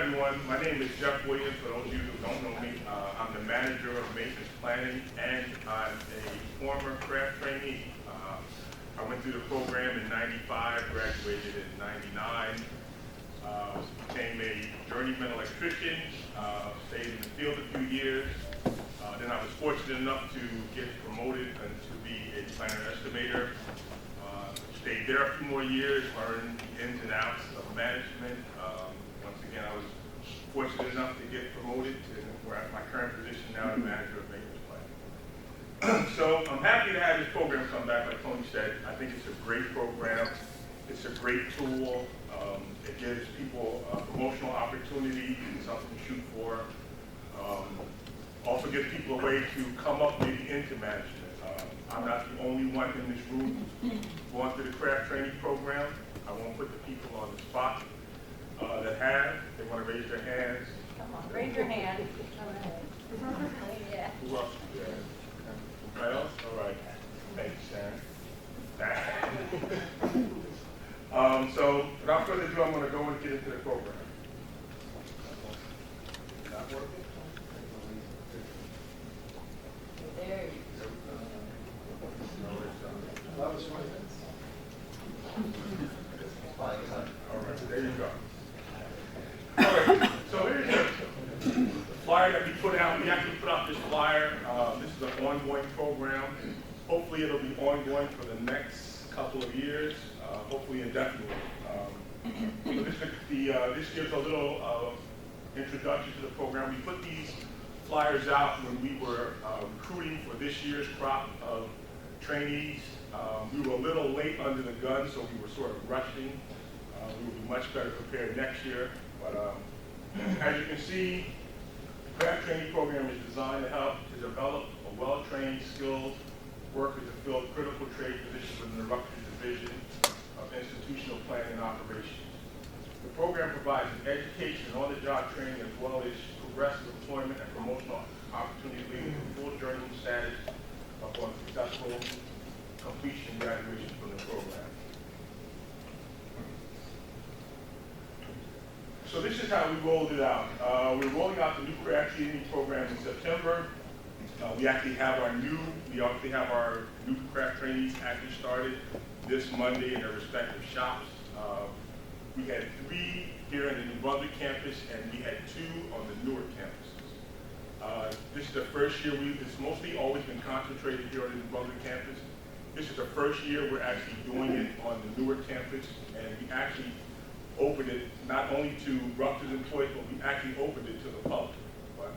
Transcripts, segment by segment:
everyone. My name is Jeff Williams. For those of you who don't know me, I'm the manager of maintenance planning, and I'm a former craft trainee. I went through the program in '95, graduated in '99, became a journeyman electrician, stayed in the field a few years. Then I was fortunate enough to get promoted to be a planner estimator. Stayed there a few more years, learned the ins and outs of management. Once again, I was fortunate enough to get promoted to where my current position now is manager of maintenance planning. So I'm happy to have this program come back. Like Tony said, I think it's a great program. It's a great tool. It gives people a promotional opportunity, something to shoot for. Also gives people a way to come up maybe into management. I'm not the only one in this room going through the craft training program. I won't put the people on the spot that have. They want to raise their hands. Come on, raise your hand. Yeah. Who else? Yeah. Anybody else? All right. Thank you, Sharon. So without further ado, I'm going to go and get into the program. Not working? There you That was fine. All right, there you go. All right, so here's the flyer that we put out. We actually put out this flyer. This is an ongoing program. Hopefully it'll be ongoing for the next couple of years, hopefully indefinitely. So this gives a little introduction to the program. We put these flyers out when we were recruiting for this year's crop of trainees. We were a little late under the gun, so we were sort of rushing. We will be much better prepared next year. But as you can see, the craft training program is designed to help to develop a well-trained, skilled worker to fill critical trade positions within the Rutgers Division of Institutional Planning and Operations. The program provides an education and on-the-job training as well as progressive employment and promotional opportunities leading to full journeyman status upon successful completion and graduation from the program. So this is how we rolled it out. We're rolling out the new craft training program in September. We actually have our new craft trainees actually started this Monday in their respective shops. We had 3 here in the New Brunswick campus, and we had 2 on the Newark campuses. This is the first year it's mostly always been concentrated here on the New Brunswick campus. This is the first year we're actually doing it on the Newark campus, and we actually opened it not only to Rutgers employees, but we actually opened it to the public. But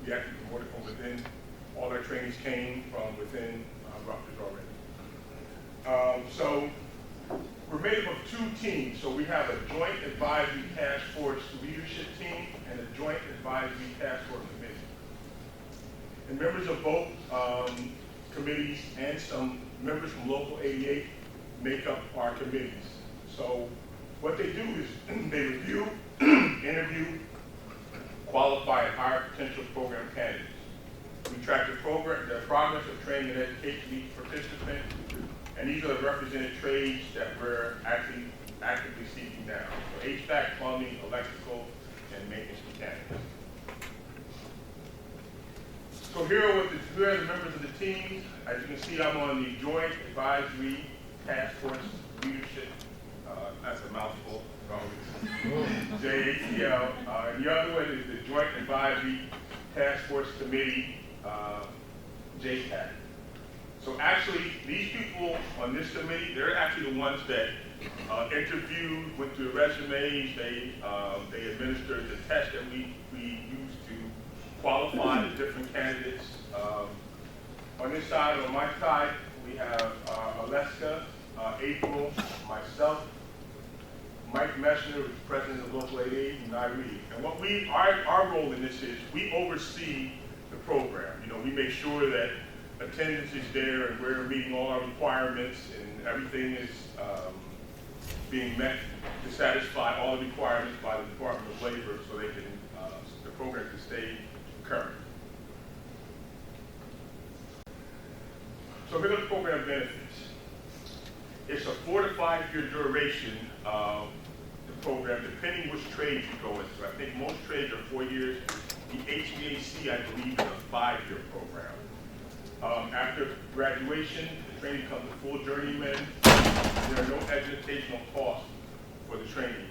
we actually promoted from within. All our trainees came from within Rutgers already. So we're made up of 2 teams. So we have a joint advisory task force leadership team and a joint advisory task force committee. And members of both committees and some members from Local 88 make up our committees. So what they do is they review, interview, qualify, and hire potential program candidates. We track the progress of training and education of each participant, and these are the represented trades that we're actually actively seeking now. So HVAC, plumbing, electrical, and maintenance mechanics. So here are the members of the team. As you can see, I'm on the Joint Advisory Task Force Leadership. That's a mouthful. JATL. And the other one is the Joint Advisory Task Force Committee, JTAC. So actually, these people on this committee, they're actually the ones that interviewed, went through the resumes, they administered the test that we used to qualify the different candidates. On this side, on my side, we have Aleska, April, myself, Mike Messner, who's president of Local 88, and I read. And what our role in this is, we oversee the program. You know, we make sure that attendance is there and we're meeting all our requirements and everything is being met to satisfy all the requirements by the Department of Labor so they can, the program can stay current. So here are the program benefits. It's a 4 to 5 year duration. The program depending which trade you go into. I think most trades are 4 years. The HVAC, I believe, is a 5-year program. After graduation, the training becomes a full journeyman. There are no educational costs for the training.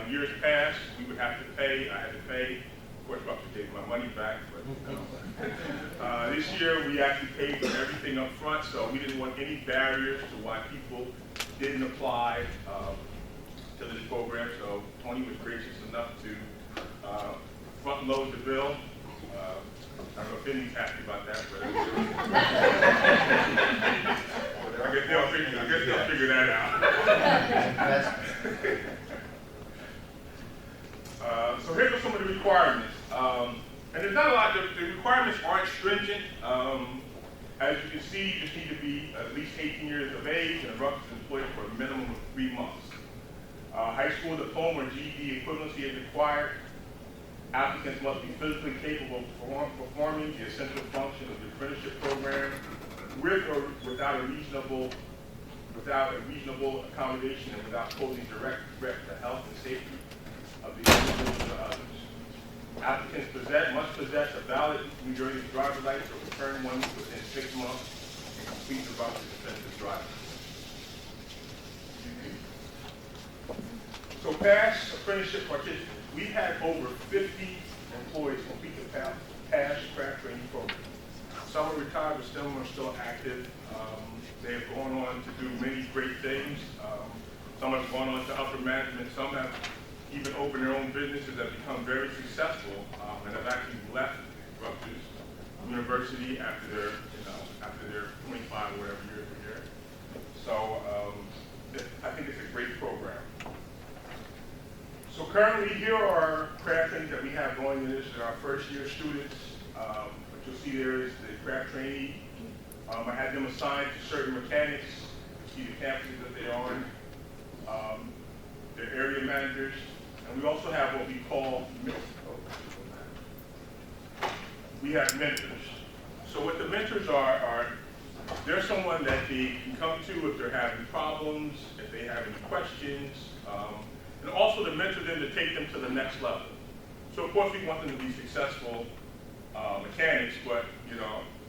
In years past, we would have to pay, I had to pay, of course, Rutgers gave my money back, but this year we actually paid for everything up front, so we didn't want any barriers to why people didn't apply to this program, so Tony was gracious enough to front load the bill. I don't know if Vinny's happy about that, but I guess they'll figure that out. So here are some of the requirements. And there's not a lot, the requirements aren't stringent. As you can see, you just need to be at least 18 years of age and a Rutgers employee for a minimum of 3 months. High school diploma or GED equivalency is required. Applicants must be physically capable of performing the essential functions of the apprenticeship program with or without a reasonable accommodation and without posing direct threat to health and safety of the individuals or others. Applicants must possess a valid New Jersey driver's license or return one within 6 months and complete the Rutgers defensive driver. So past apprenticeship participants, we had over 50 employees complete the past craft training program. Some are retired, but some are still active. They have gone on to do many great things. Some have gone on to upper management. Some have even opened their own businesses that have become very successful and have actually left Rutgers University after their 25 or whatever years were here. So I think it's a great program. So currently, here are craft trainings that we have going in this. They're our first year students. What you'll see there is the craft trainee. I had them assigned to certain mechanics. You see the campuses that they're on. Their area managers. And we also have what we call mentors. So what the mentors are they're someone that they can come to if they're having problems, if they have any questions, and also to mentor them to take them to the next level. So of course we want them to be successful mechanics, but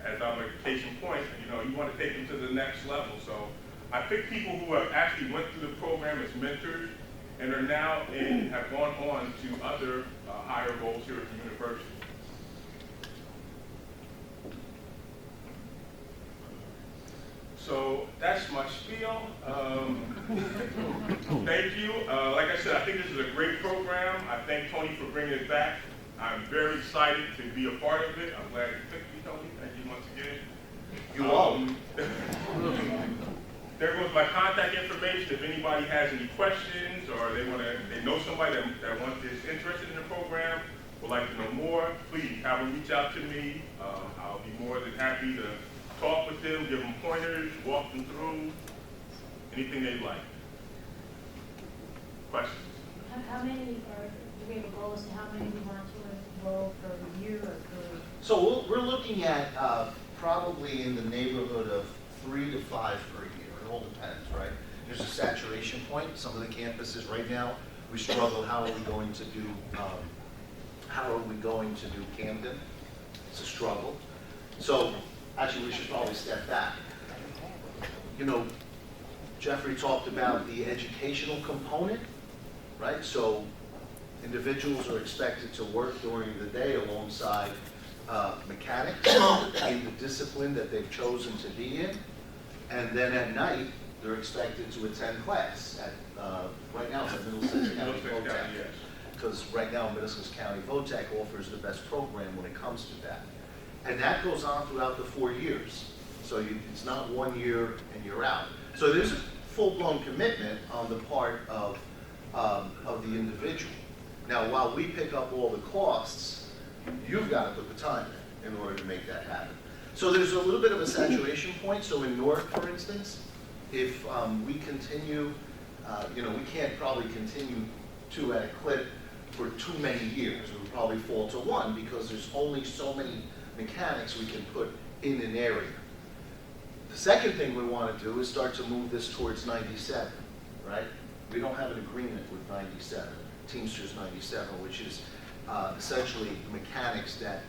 as I'm a case in point, you want to take them to the next level. So I picked people who have actually went through the program as mentors and are now have gone on to other higher roles here at the university. So that's my spiel. Thank you. Like I said, I think this is a great program. I thank Tony for bringing it back. I'm very excited to be a part of it. I'm glad you picked me, Tony. Thank you once again. You're welcome. There goes my contact information. If anybody has any questions or they know somebody that is interested in the program, would like to know more, please have them reach out to me. I'll be more than happy to talk with them, give them pointers, walk them through anything they'd like. Questions? How many do we have a goal as to how many we want to enroll per year or per? So we're looking at probably in the neighborhood of 3 to 5 per year. It all depends, right? There's a saturation point. Some of the campuses right now, we struggle. How are we going to do Camden? It's a struggle. So actually, we should probably step back. Jeffrey talked about the educational component, right? So individuals are expected to work during the day alongside mechanics in the discipline that they've chosen to be in. And then at night, they're expected to attend class. Right now, it's at Middlesex County VOTEC. Because right now, Middlesex County VOTEC offers the best program when it comes to that. And that goes on throughout the 4 years. So it's not 1 year and you're out. So there's a full-blown commitment on the part of the individual. Now, while we pick up all the costs, you've got to put the time in order to make that happen. So there's a little bit of a saturation point. So in Newark, for instance, if we continue, we can't probably continue to at a clip for too many years. It would probably fall to 1 because there's only so many mechanics we can put in an area. The second thing we want to do is start to move this towards 97, right? we don't have an agreement with 97, Teamsters 97, which is essentially mechanics that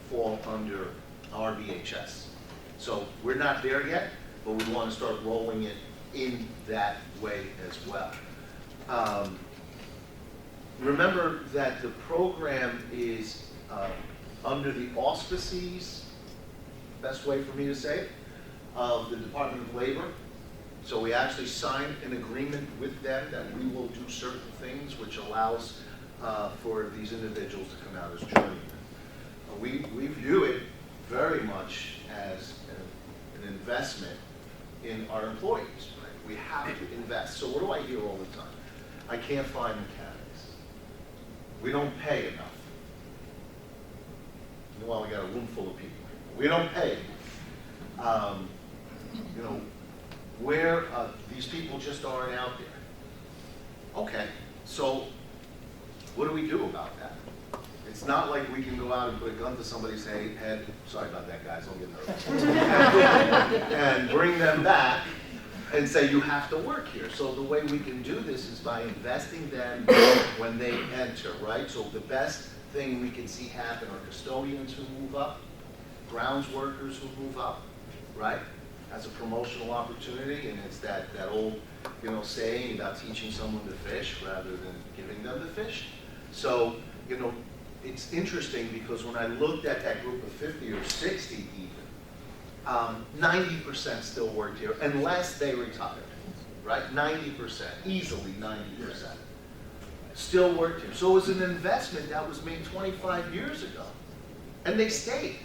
fall under our VHS. So we're not there yet, but we want to start rolling it in that way as well. Remember that the program is under the auspices, best way for me to say it, of the Department of Labor. So we actually signed an agreement with them that we will do certain things which allows for these individuals to come out as journeymen. We view it very much as an investment in our employees. Right? We have to invest. So what do I hear all the time? I can't find mechanics. We don't pay enough. Well, we got a room full of people. We don't pay. You know, where these people just aren't out there. Okay, so what do we do about that? It's not like we can go out and put a gun to somebody's head, sorry about that, guys, don't get nervous, and bring them back and say, you have to work here. So the way we can do this is by investing them when they enter, right? So the best thing we can see happen are custodians who move up, grounds workers who move up, right? As a promotional opportunity, and it's that old, you know, saying about teaching someone to fish rather than giving them the fish. So, you know, it's interesting because when I looked at that group of 50 or 60 even, 90% still worked here unless they retired, right? 90%, easily 90%. Still worked here. So it was an investment that was made 25 years ago, and they stayed.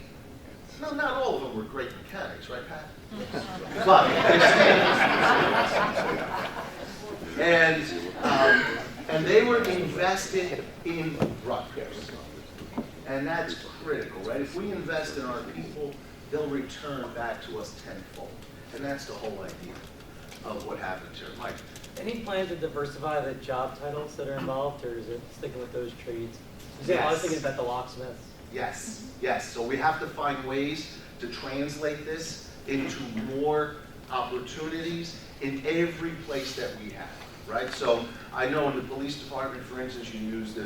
No, not all of them were great mechanics, right, Pat? But they stayed. And they were invested in Rutgers. And that's critical, right? If we invest in our people, they'll return back to us tenfold. And that's the whole idea of what happens here. Mike? Any plan to diversify the job titles that are involved, or is it sticking with those trades? I was thinking about the locksmiths. Yes, yes. So we have to find ways to translate this into more opportunities in every place that we have, right? So I know in the police department, for instance, you use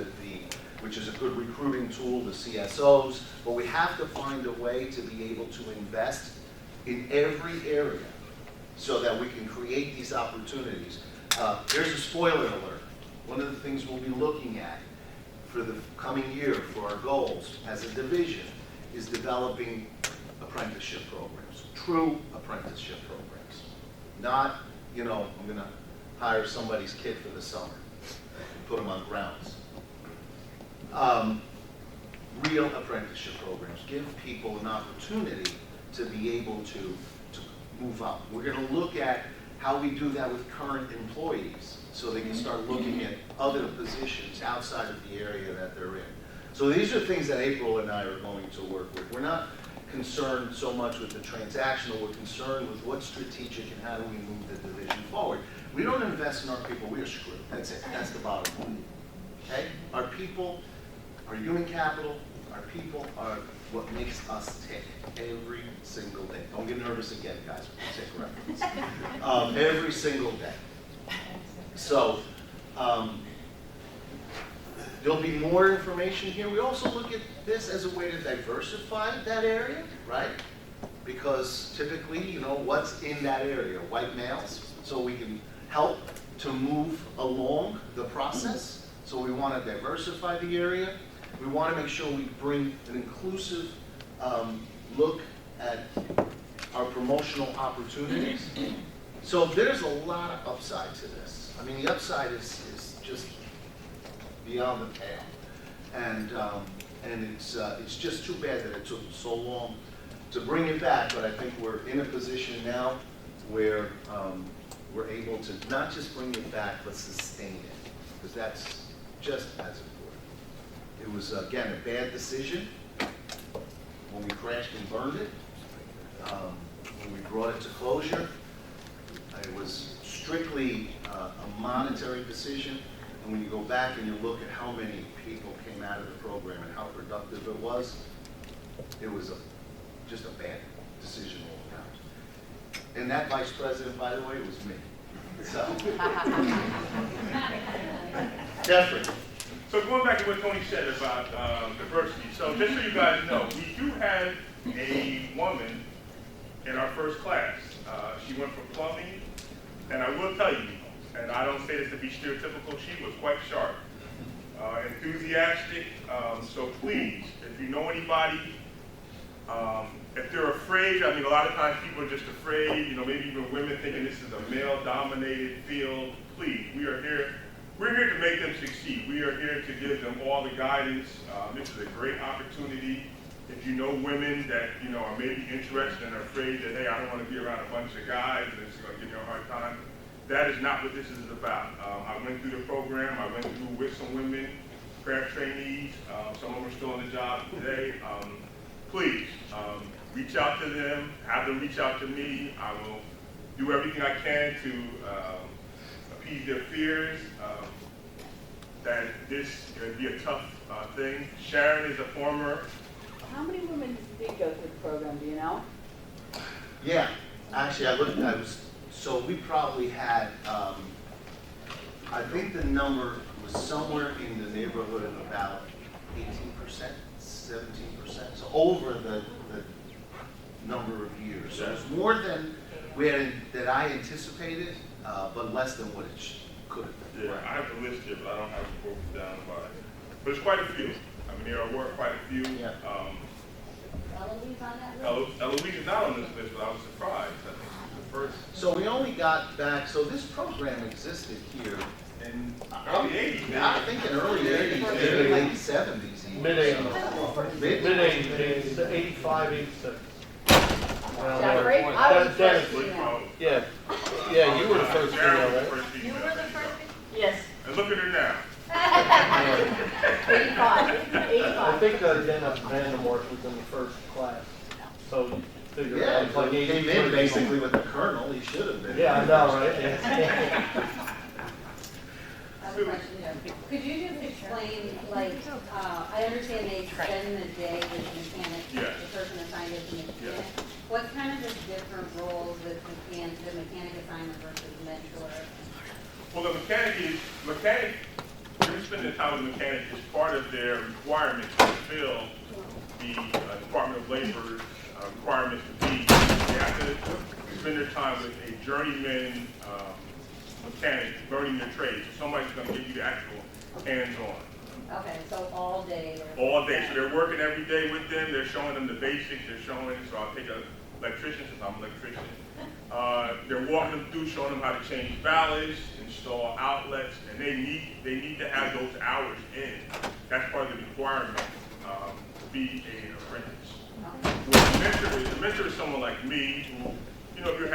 which is a good recruiting tool, the CSOs, but we have to find a way to be able to invest in every area so that we can create these opportunities. Here's a spoiler alert. One of the things we'll be looking at for the coming year for our goals as a division is developing apprenticeship programs, true apprenticeship programs. Not, you know, I'm going to hire somebody's kid for the summer and put them on grounds. Real apprenticeship programs give people an opportunity to be able to move up. We're going to look at how we do that with current employees so they can start looking at other positions outside of the area that they're in. So these are things that April and I are going to work with. We're not concerned so much with the transactional, we're concerned with what's strategic and how do we move the division forward. We don't invest in our people, we are screwed. That's it, that's the bottom line. Okay? Our people are human capital, our people are what makes us tick every single day. Don't get nervous again, guys, take reference. Every single day. So, there'll be more information here. We also look at this as a way to diversify that area, right? Because typically, you know, what's in that area? White males. So we can help to move along the process. So we want to diversify the area. We want to make sure we bring an inclusive look at our promotional opportunities. So there's a lot of upside to this. I mean, the upside is just beyond the pale. And it's just too bad that it took so long to bring it back, but I think we're in a position now where we're able to not just bring it back, but sustain it, because that's just as important. It was, again, a bad decision when we crashed and burned it, when we brought it to closure. It was strictly a monetary decision, and when you go back and you look at how many people came out of the program and how productive it was just a bad decision all around. And that vice president, by the way, was me. So. Jeffrey. So going back to what Tony said about diversity, so just so you guys know, we do have a woman in our first class. She went for plumbing, and I will tell you, and I don't say this to be stereotypical, she was quite sharp, enthusiastic, so please, if you know anybody, if they're afraid, I mean, a lot of times people are just afraid, you know, maybe even women thinking this is a male-dominated field. Please, we're here to make them succeed. We are here to give them all the guidance. This is a great opportunity. If you know women that, you know, are maybe interested and are afraid that, hey, I don't want to be around a bunch of guys and it's going to give me a hard time, that is not what this is about. I went through the program. I went through with some women, craft trainees. Some of them are still on the job today. Please, reach out to them, have them reach out to me. I will do everything I can to appease their fears, that this could be a tough thing. Sharon is a former. How many women did go through the program, do you know? Yeah, actually, so we probably had, I think the number was somewhere in the neighborhood of about 18%, 17%, so over the number of years. So it was more than that I anticipated, but less than what it could have been. Yeah, I have the list here, but I don't have it broken down by it. But it's quite a few. I mean, there were quite a few. Yeah. Eloise on that list? Eloise is not on this list, but I was surprised. I think she's the first So we only got back, so this program existed here in early 80s. Yeah, I think in early 80s, maybe late 70s even. Mid-80s. Mid- Mid-80s, 85, 86. Jeffrey? I was Dennis, first female. Yeah, yeah, you were the first Sharon female, was the right? first female. You were the first? Yes. And look at her now. 85. I 85. think Dennis Vandermort was in the first class, so you figure Yeah, it's like he 83. came in basically with the colonel, he should have been. Yeah, I know, right? Yeah. I have a question, Jeff. Could you just explain, like, I understand they spend the day with the mechanic, Yes. the person assigned as the mechanic. Yes. What's kind of the different roles with the mechanic assignment versus mentor? Well, the mechanic, when you spend the time with the mechanic, is part of their requirement to fulfill the Department of Labor's requirements to be. They have to spend their time with a journeyman mechanic learning their trade. So somebody's going to give you the actual hands-on. Okay, so all day or? All day. So they're working every day with them. They're showing them the basics. They're showing, so I'll take an electrician since I'm an electrician. They're walking them through, showing them how to change ballasts, install outlets, and they need to have those hours in. That's part of the requirement to be an apprentice. Well, the mentor is someone like me who, you know, if you're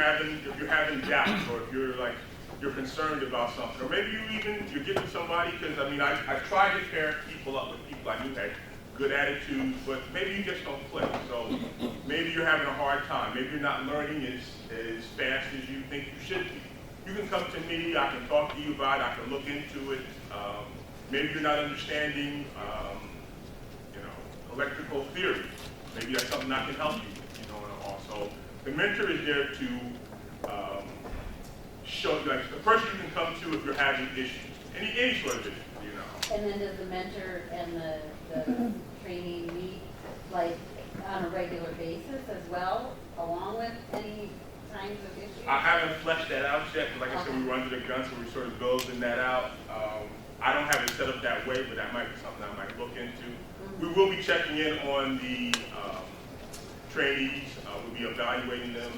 having doubts or if you're concerned about something, or maybe you're giving somebody, because I mean I tried to pair people up with people I knew had good attitudes, but maybe you just don't click. So maybe you're having a hard time. Maybe you're not learning as fast as you think you should be. You can come to me. I can talk to you about it. I can look into it. Maybe you're not understanding, electrical theory. Maybe that's something I can help you. And also the mentor is there to show you, like the person you can come to if you're having issues, any sort of issue. And then does the mentor and the trainee meet, like, on a regular basis as well, along with any kinds of issues? I haven't fleshed that out yet, because like I said, we were under the gun, so we're sort of building that out. I don't have it set up that way, but that might be something I might look into. We will be checking in on the trainees. We'll be evaluating them.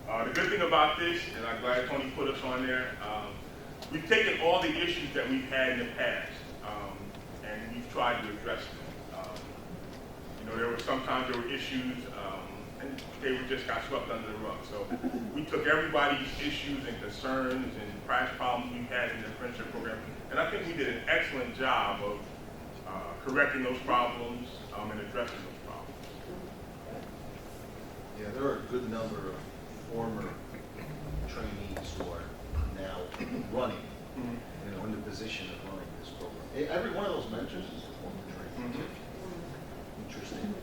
The good thing about this, and I'm glad Tony put us on there, we've taken all the issues that we've had in the past, and we've tried to address them. Sometimes there were issues, and they just got swept under the rug. So we took everybody's issues and concerns and price problems we've had in the apprenticeship program, and I think we did an excellent job of correcting those problems and addressing those problems. Yeah, there are a good number of former trainees who are now running, in the position of running this program. Every one of those mentors is a former trainee too. Interesting.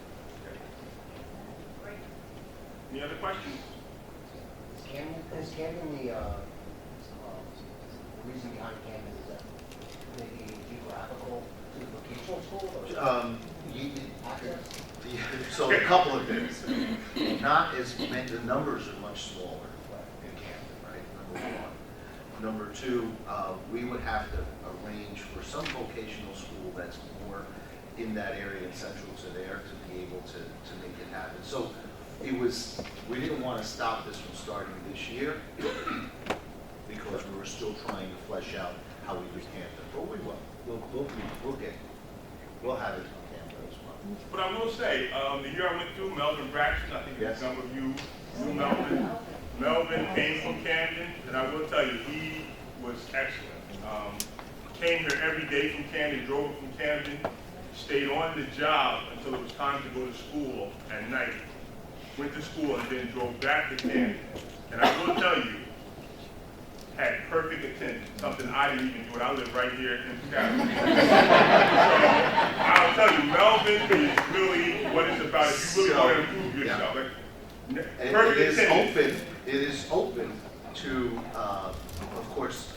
Any other questions? Is Kevin the The reason behind Camden is that making it geographical to the vocational school or access? So a couple of things. Not as many, the numbers are much smaller in Camden, right? Number one. Number two, we would have to arrange for some vocational school that's more in that area and central to there to be able to make it happen. So it was, we didn't want to stop this from starting this year because we were still trying to flesh out how we do Camden. But we will. We'll have it on Camden as well. But I will say, the year I went through, Melvin Braxton, I think Yes. some of you knew Melvin. Melvin came from Camden, and I will tell you, he was excellent. Came here every day from Camden, drove from Camden, stayed on the job until it was time to go to school at night. Went to school and then drove back to Camden. And I will tell you, had perfect attendance, something I didn't even do, and I live right here in Calcado. So I'll tell you, Melvin is really what it's about if you really want to improve yourself. Yeah. Like, And perfect it is attendance. it is open to, of course,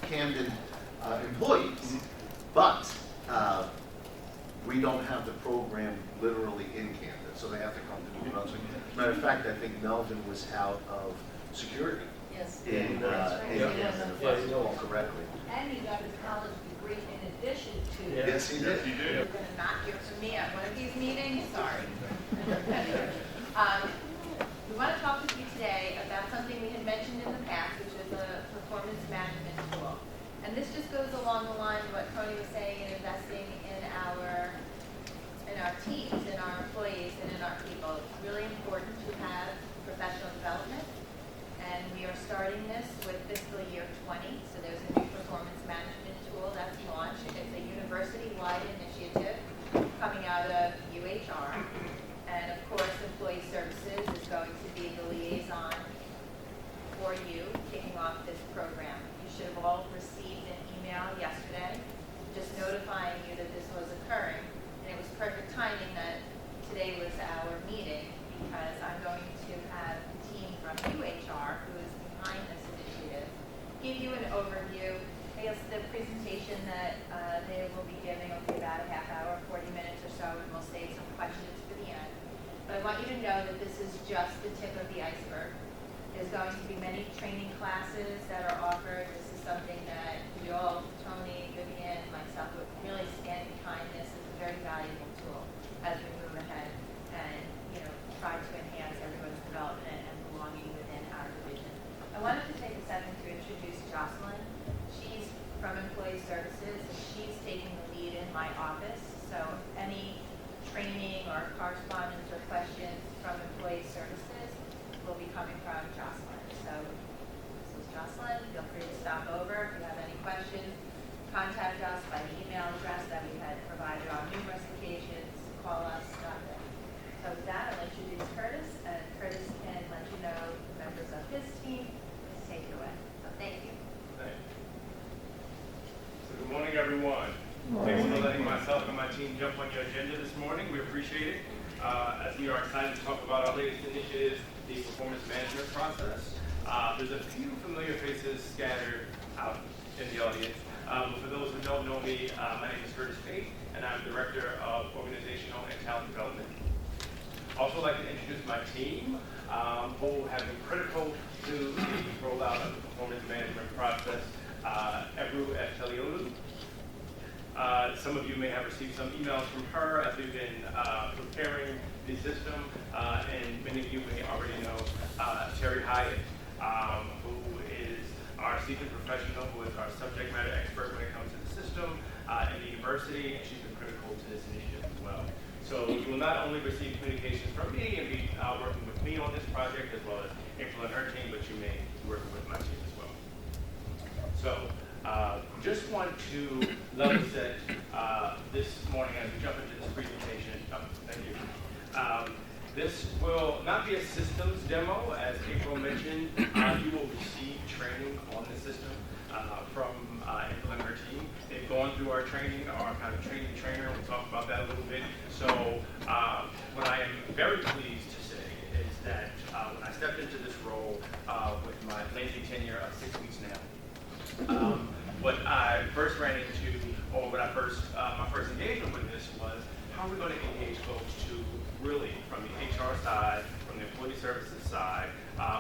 Camden employees, but we don't have the program literally in Camden, so they have to come to New Brunswick. Matter of fact, I think Melvin was out of security Yes. in Camden, if I recall correctly. And he got his college degree in addition to. Yeah. Yes, he Yes, did. he You're did. gonna not hear from me at one of these meetings, sorry. We want to talk with you today about something we had mentioned in the past, which is a performance management tool. And this just goes along the line of what Tony was saying in investing in our teams, in our employees, and in our people. It's really important to have professional development. And we are starting this with fiscal year 20. So there's a new performance management tool that's launched. It's a university-wide initiative coming out of UHR. And of course, Employee Services is going to be the liaison for you kicking off this program. You should have all received an email yesterday just notifying you that this was occurring. And it was perfect timing that today was our meeting because I'm going to have the team from UHR, who is behind this initiative, give you an overview. I guess the presentation that they will be giving will be about a half hour, 40 minutes or so, and we'll save some questions for the end. But I want you to know that this is just the tip of the iceberg. There's going to be many training classes that are offered. This is something that we all, Tony, Vivian, myself, would really stand behind this as a very valuable tool as we move ahead and, try to enhance everyone's development and belonging within our division. I wanted to take a second to introduce Jocelyn. She's from Employee Services, and she's taking the lead in my office. So any training or correspondence or questions from Employee Services will be coming from Jocelyn. So this is Jocelyn. Feel free to stop over if you have any questions. Contact us by the email address that we had provided on numerous occasions. Call us. So with that, I'll introduce Curtis, and Curtis can let you know the members of his team. Please take it away. So thank you. Thank you. So good morning, everyone. Thanks for letting myself and my team jump on your agenda this morning. We appreciate it. As we are excited to talk about our latest initiative, the performance management process. There's a few familiar faces scattered out in the audience. But for those who don't know me, my name is Curtis Pate, and I'm Director of Organizational and Talent Development. Also like to introduce my team, who have been critical to the rollout of the performance management process. Ebru Efteliolu. Some of you may have received some emails from her as we've been preparing the system, and many of you may already know Terry Hyatt, who is our seasoned professional, who is our subject matter expert when it comes to the system and the university, and she's been critical to this initiative as well. So you will not only receive communications from me and be working with me on this project as well as April and her team, but you may be working with my team as well. So just want to level set this morning as we jump into this presentation. Thank you. This will not be a systems demo. As April mentioned, you will receive training on the system from April and her team. They've gone through our training, our kind of training trainer. We'll talk about that a little bit. So what I am very pleased to say is that when I stepped into this role, with my lengthy tenure of 6 weeks now. What I first ran into, or what I first, my first engagement with this was, how are we going to engage folks to really, from the HR side, from the employee services side,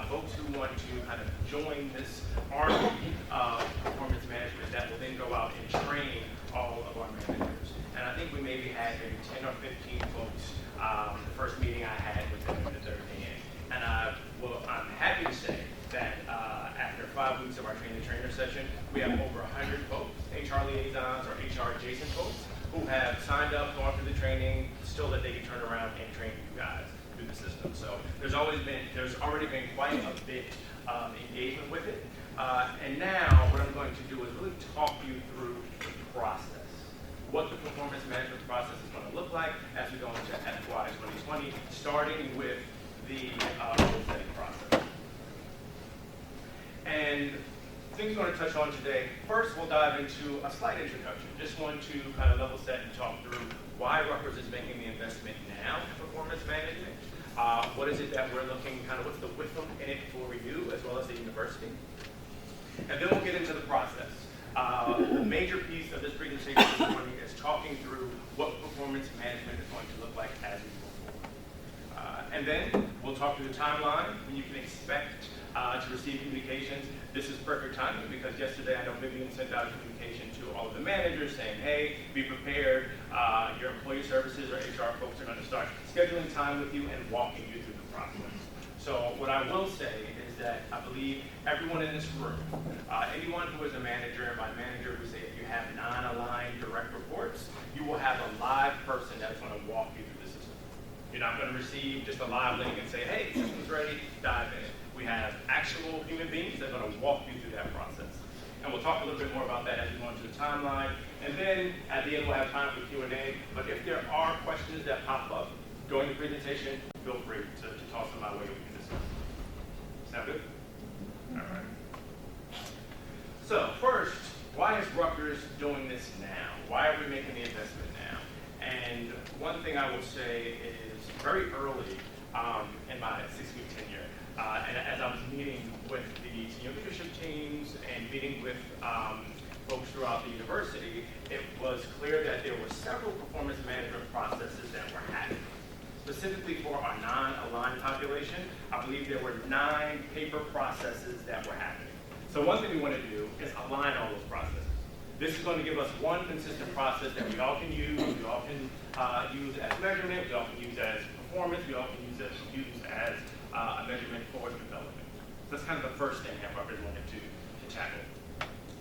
folks who want to kind of join this army of performance management that will then go out and train all of our managers. And I think we maybe had maybe 10 or 15 folks, the first meeting I had with them in the third day in. And I'm happy to say that after 5 weeks of our trainer session, we have over 100 folks, HR liaisons or HR adjacent folks, who have signed up, gone through the training, still that they can turn around and train you guys through the system. So there's already been quite a bit of engagement with it. And now what I'm going to do is really talk you through the process, what the performance management process is going to look like as we go into FY 2020, starting with the goal setting process. And things we're going to touch on today, first we'll dive into a slight introduction. Just want to kind of level set and talk through why Rutgers is making the investment now in performance management. What is it that we're looking, kind of what's the wisdom in it for you as well as the university. And then we'll get into the process. The major piece of this presentation this morning is talking through what performance management is going to look like as we move forward. And then we'll talk through the timeline when you can expect to receive communications. This is perfect timing because yesterday I know Vivian sent out a communication to all of the managers saying, hey, be prepared. Your employee services or HR folks are going to start scheduling time with you and walking you through the process. So what I will say is that I believe everyone in this room, anyone who is a manager, and by manager we say if you have non-aligned direct reports, you will have a live person that's going to walk you through the system. You're not going to receive just a live link and say, hey, system's ready, dive in. We have actual human beings that are going to walk you through that process. And we'll talk a little bit more about that as we go into the timeline. And then at the end we'll have time for Q&A. But if there are questions that pop up during the presentation, feel free to toss them my way. We can discuss. Sound good? All right. So first, why is Rutgers doing this now? Why are we making the investment now? And one thing I will say is very early in my 6-week tenure, and as I was meeting with the senior leadership teams and meeting with folks throughout the university, it was clear that there were several performance management processes that were happening. Specifically for our non-aligned population, I believe there were 9 paper processes that were happening. So one thing we want to do is align all those processes. This is going to give us one consistent process that we all can use, we all can use as measurement, we all can use as performance, we all can use as a measurement for development. So that's kind of the first thing that Rutgers wanted to tackle.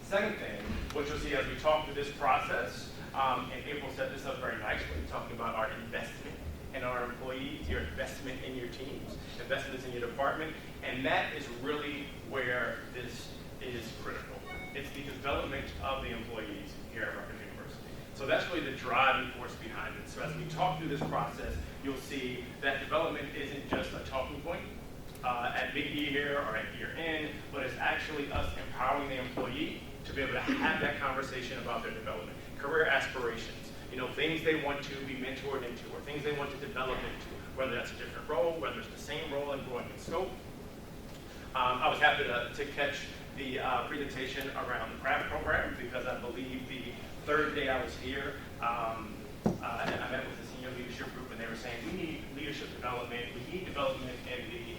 Second thing, what you'll see as we talk through this process, and April set this up very nicely, talking about our investment in our employees, your investment in your teams, investments in your department, and that is really where this is critical. It's the development of the employees here at Rutgers University. So that's really the driving force behind it. So as we talk through this process, you'll see that development isn't just a talking point at mid-year or at year end, but it's actually us empowering the employee to be able to have that conversation about their development, career aspirations, things they want to be mentored into or things they want to develop into, whether that's a different role, whether it's the same role and growing in scope. I was happy to catch the presentation around the craft program because I believe the third day I was here, and I met with the senior leadership group and they were saying, we need leadership development, we need development in the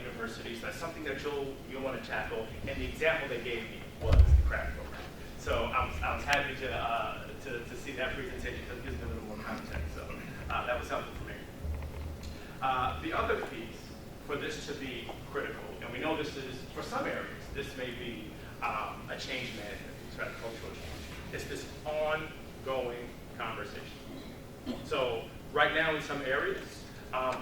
university, so that's something that you'll want to tackle, and the example they gave me was the craft program. So I was happy to see that presentation because it gives me a little more context, so that was helpful for me. The other piece for this to be critical, and we know this is, for some areas, this may be a change management piece, right, a cultural change. It's this ongoing conversation. So right now in some areas,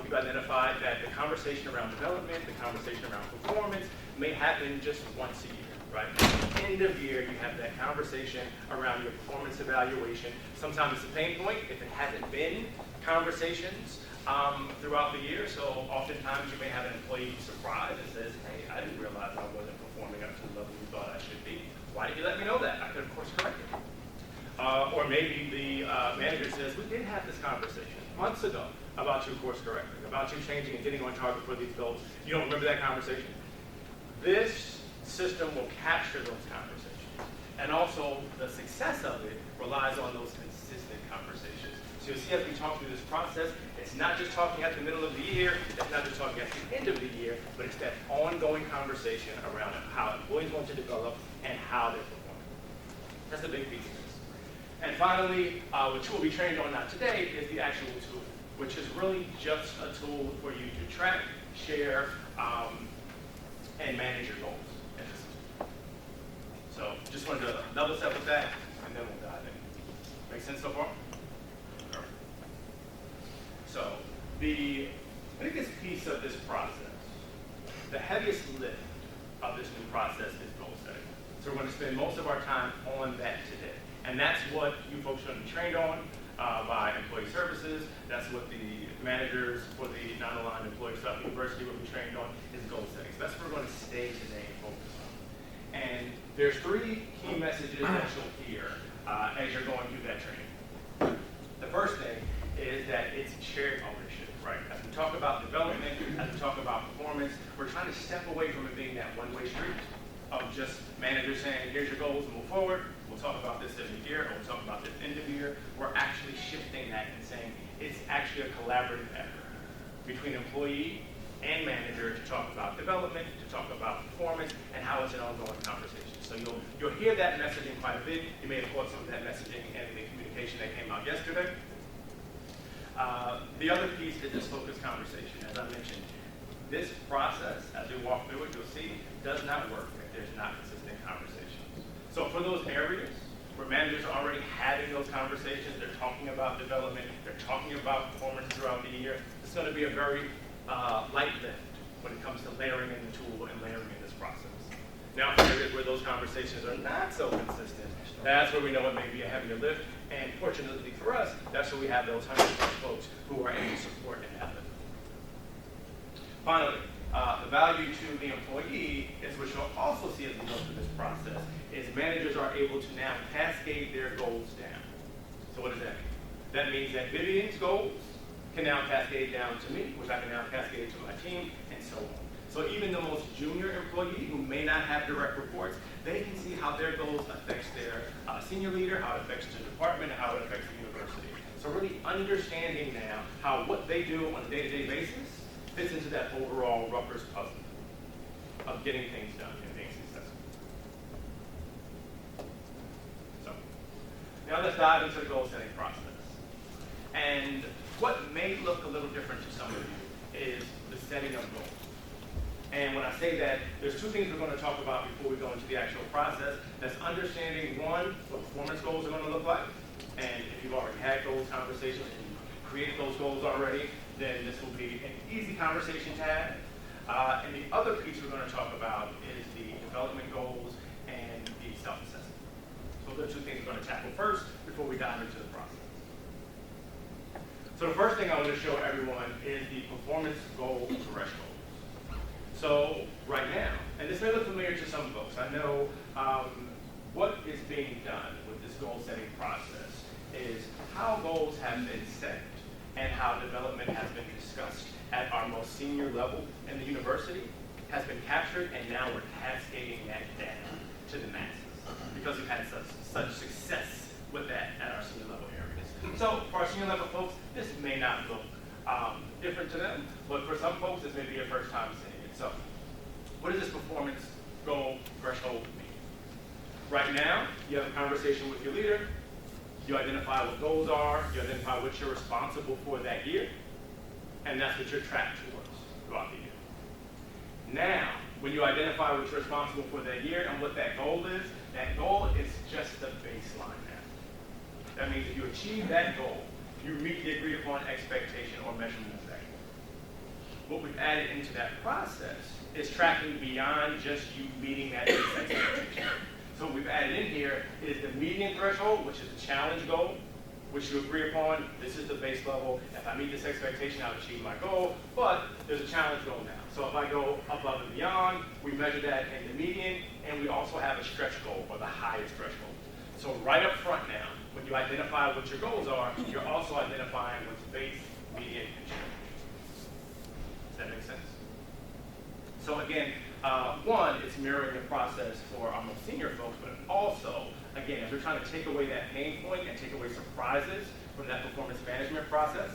we've identified that the conversation around development, the conversation around performance may happen just once a year, right? At the end of year, you have that conversation around your performance evaluation. Sometimes it's a pain point if it hasn't been conversations throughout the year. So oftentimes you may have an employee surprised and says, hey, I didn't realize I wasn't performing up to the level you thought I should be. Why didn't you let me know that? I could, of course, correct it. Or maybe the manager says, we did have this conversation months ago about you course correcting, about you changing and getting on target for these goals. You don't remember that conversation? This system will capture those conversations. And also, the success of it relies on those consistent conversations. So you'll see as we talk through this process, it's not just talking at the middle of the year, it's not just talking at the end of the year, but it's that ongoing conversation around how employees want to develop and how they're performing. That's a big piece of this. And finally, what you will be trained on now today is the actual tool, which is really just a tool for you to track, share, and manage your goals in the system. So just wanted to level set with that, and then we'll dive in. Make sense so far? All right. So the biggest piece of this process, the heaviest lift of this new process is goal setting. So we're going to spend most of our time on that today. And that's what you folks are going to be trained on by employee services. That's what the managers for the non-aligned employees throughout the university will be trained on, is goal setting. So that's what we're going to stay today and focus on. And there's 3 key messages that you'll hear as you're going through that training. The first thing is that it's shared ownership, right? As we talk about development, as we talk about performance, we're trying to step away from it being that one-way street of just managers saying, here's your goals and move forward. We'll talk about this every year, or we'll talk about this end of the year. We're actually shifting that and saying it's actually a collaborative effort between employee and manager to talk about development, to talk about performance, and how it's an ongoing conversation. So you'll hear that messaging quite a bit. You may have caught some of that messaging in the communication that came out yesterday. The other piece is this focused conversation. As I mentioned, this process, as we walk through it, you'll see, does not work if there's not consistent conversations. So for those areas where managers are already having those conversations, they're talking about development, they're talking about performance throughout the year, it's going to be a very light lift when it comes to layering in the tool and layering in this process. Now, for areas where those conversations are not so consistent, that's where we know it may be a heavier lift. And fortunately for us, that's where we have those 100+ folks who are able to support and have it. Finally, the value to the employee is what you'll also see as we go through this process, is managers are able to now cascade their goals down. So what does that mean? That means that Vivian's goals can now cascade down to me, which I can now cascade to my team, and so on. So even the most junior employee who may not have direct reports, they can see how their goals affects their senior leader, how it affects the department, and how it affects the university. So really understanding now how what they do on a day-to-day basis fits into that overall Rutgers puzzle of getting things done and being successful. So now let's dive into the goal setting process. And what may look a little different to some of you is the setting of goals. And when I say that, there's 2 things we're going to talk about before we go into the actual process. That's understanding, 1, what performance goals are going to look like. And if you've already had goals conversations and you create those goals already, then this will be an easy conversation to have. And the other piece we're going to talk about is the development goals and the self-assessment. So those are 2 things we're going to tackle first before we dive into the process. So the first thing I want to show everyone is the performance goal threshold. So right now, and this may look familiar to some folks, I know what is being done with this goal setting process is how goals have been set and how development has been discussed at our most senior level in the university has been captured, and now we're cascading that down to the masses because we've had such success with that at our senior level areas. So for our senior level folks, this may not look different to them, but for some folks, this may be your first time seeing it. So what does this performance goal threshold mean? Right now, you have a conversation with your leader, you identify what goals are, you identify what you're responsible for that year, and that's what you're tracked towards throughout the year. Now, when you identify what you're responsible for that year and what that goal is just the baseline now. That means if you achieve that goal, you meet the agreed upon expectation or measurement of that goal. What we've added into that process is tracking beyond just you meeting that expectation. So what we've added in here is the median threshold, which is the challenge goal, which you agree upon. This is the base level. If I meet this expectation, I'll achieve my goal. But there's a challenge goal now. So if I go above and beyond, we measure that in the median, and we also have a stretch goal, or the highest threshold. So right up front now, when you identify what your goals are, you're also identifying what's base, median, and challenge. Does that make sense? So again, One, it's mirroring the process for our most senior folks, but also, again, as we're trying to take away that pain point and take away surprises from that performance management process.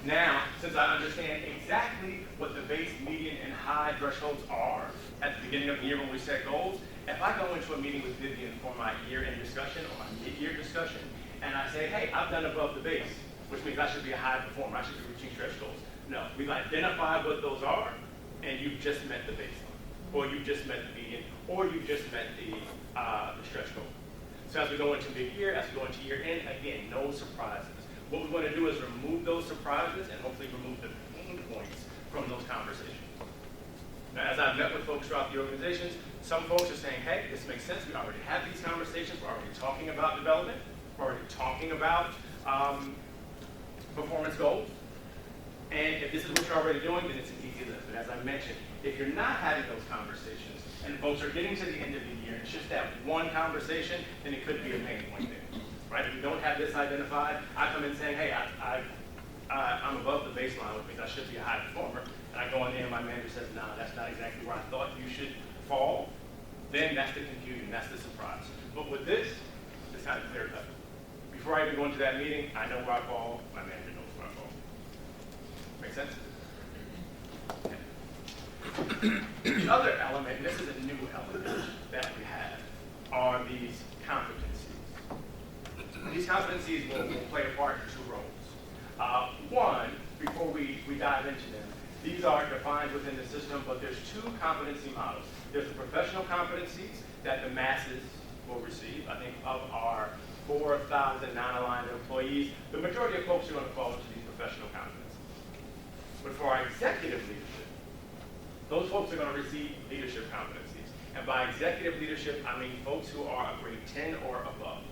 Now, since I understand exactly what the base, median, and high thresholds are at the beginning of the year when we set goals, if I go into a meeting with Vivian for my year-end discussion or my mid-year discussion, and I say, hey, I've done above the base, which means I should be a high performer, I should be reaching stretch goals. No, we've identified what those are, and you've just met the baseline, or you've just met the median, or you've just met the stretch goal. So as we go into mid-year, as we go into year-end, again, no surprises. What we want to do is remove those surprises and hopefully remove the pain points from those conversations. Now, as I've met with folks throughout the organizations, some folks are saying, hey, this makes sense. We already have these conversations. We're already talking about development. We're already talking about performance goals. And if this is what you're already doing, then it's an easy lift. But as I mentioned, if you're not having those conversations and folks are getting to the end of the year and it's just that one conversation, then it could be a pain point there. Right? If you don't have this identified, I come in saying, hey, I'm above the baseline, which means I should be a high performer. And I go in there and my manager says, no, that's not exactly where I thought you should fall. Then that's the confusion, that's the surprise. But with this, it's kind of clear cut. Before I even go into that meeting, I know where I fall, my manager knows where I fall. Make sense? Okay. The other element, and this is a new element that we have, are these competencies. These competencies will play a part in two roles. One, before we dive into them, these are defined within the system, but there's two competency models. There's the professional competencies that the masses will receive. I think of our 4,000 non-aligned employees, the majority of folks are going to fall into these professional competencies. But for our executive leadership, those folks are going to receive leadership competencies. And by executive leadership, I mean folks who are a grade 10 or above.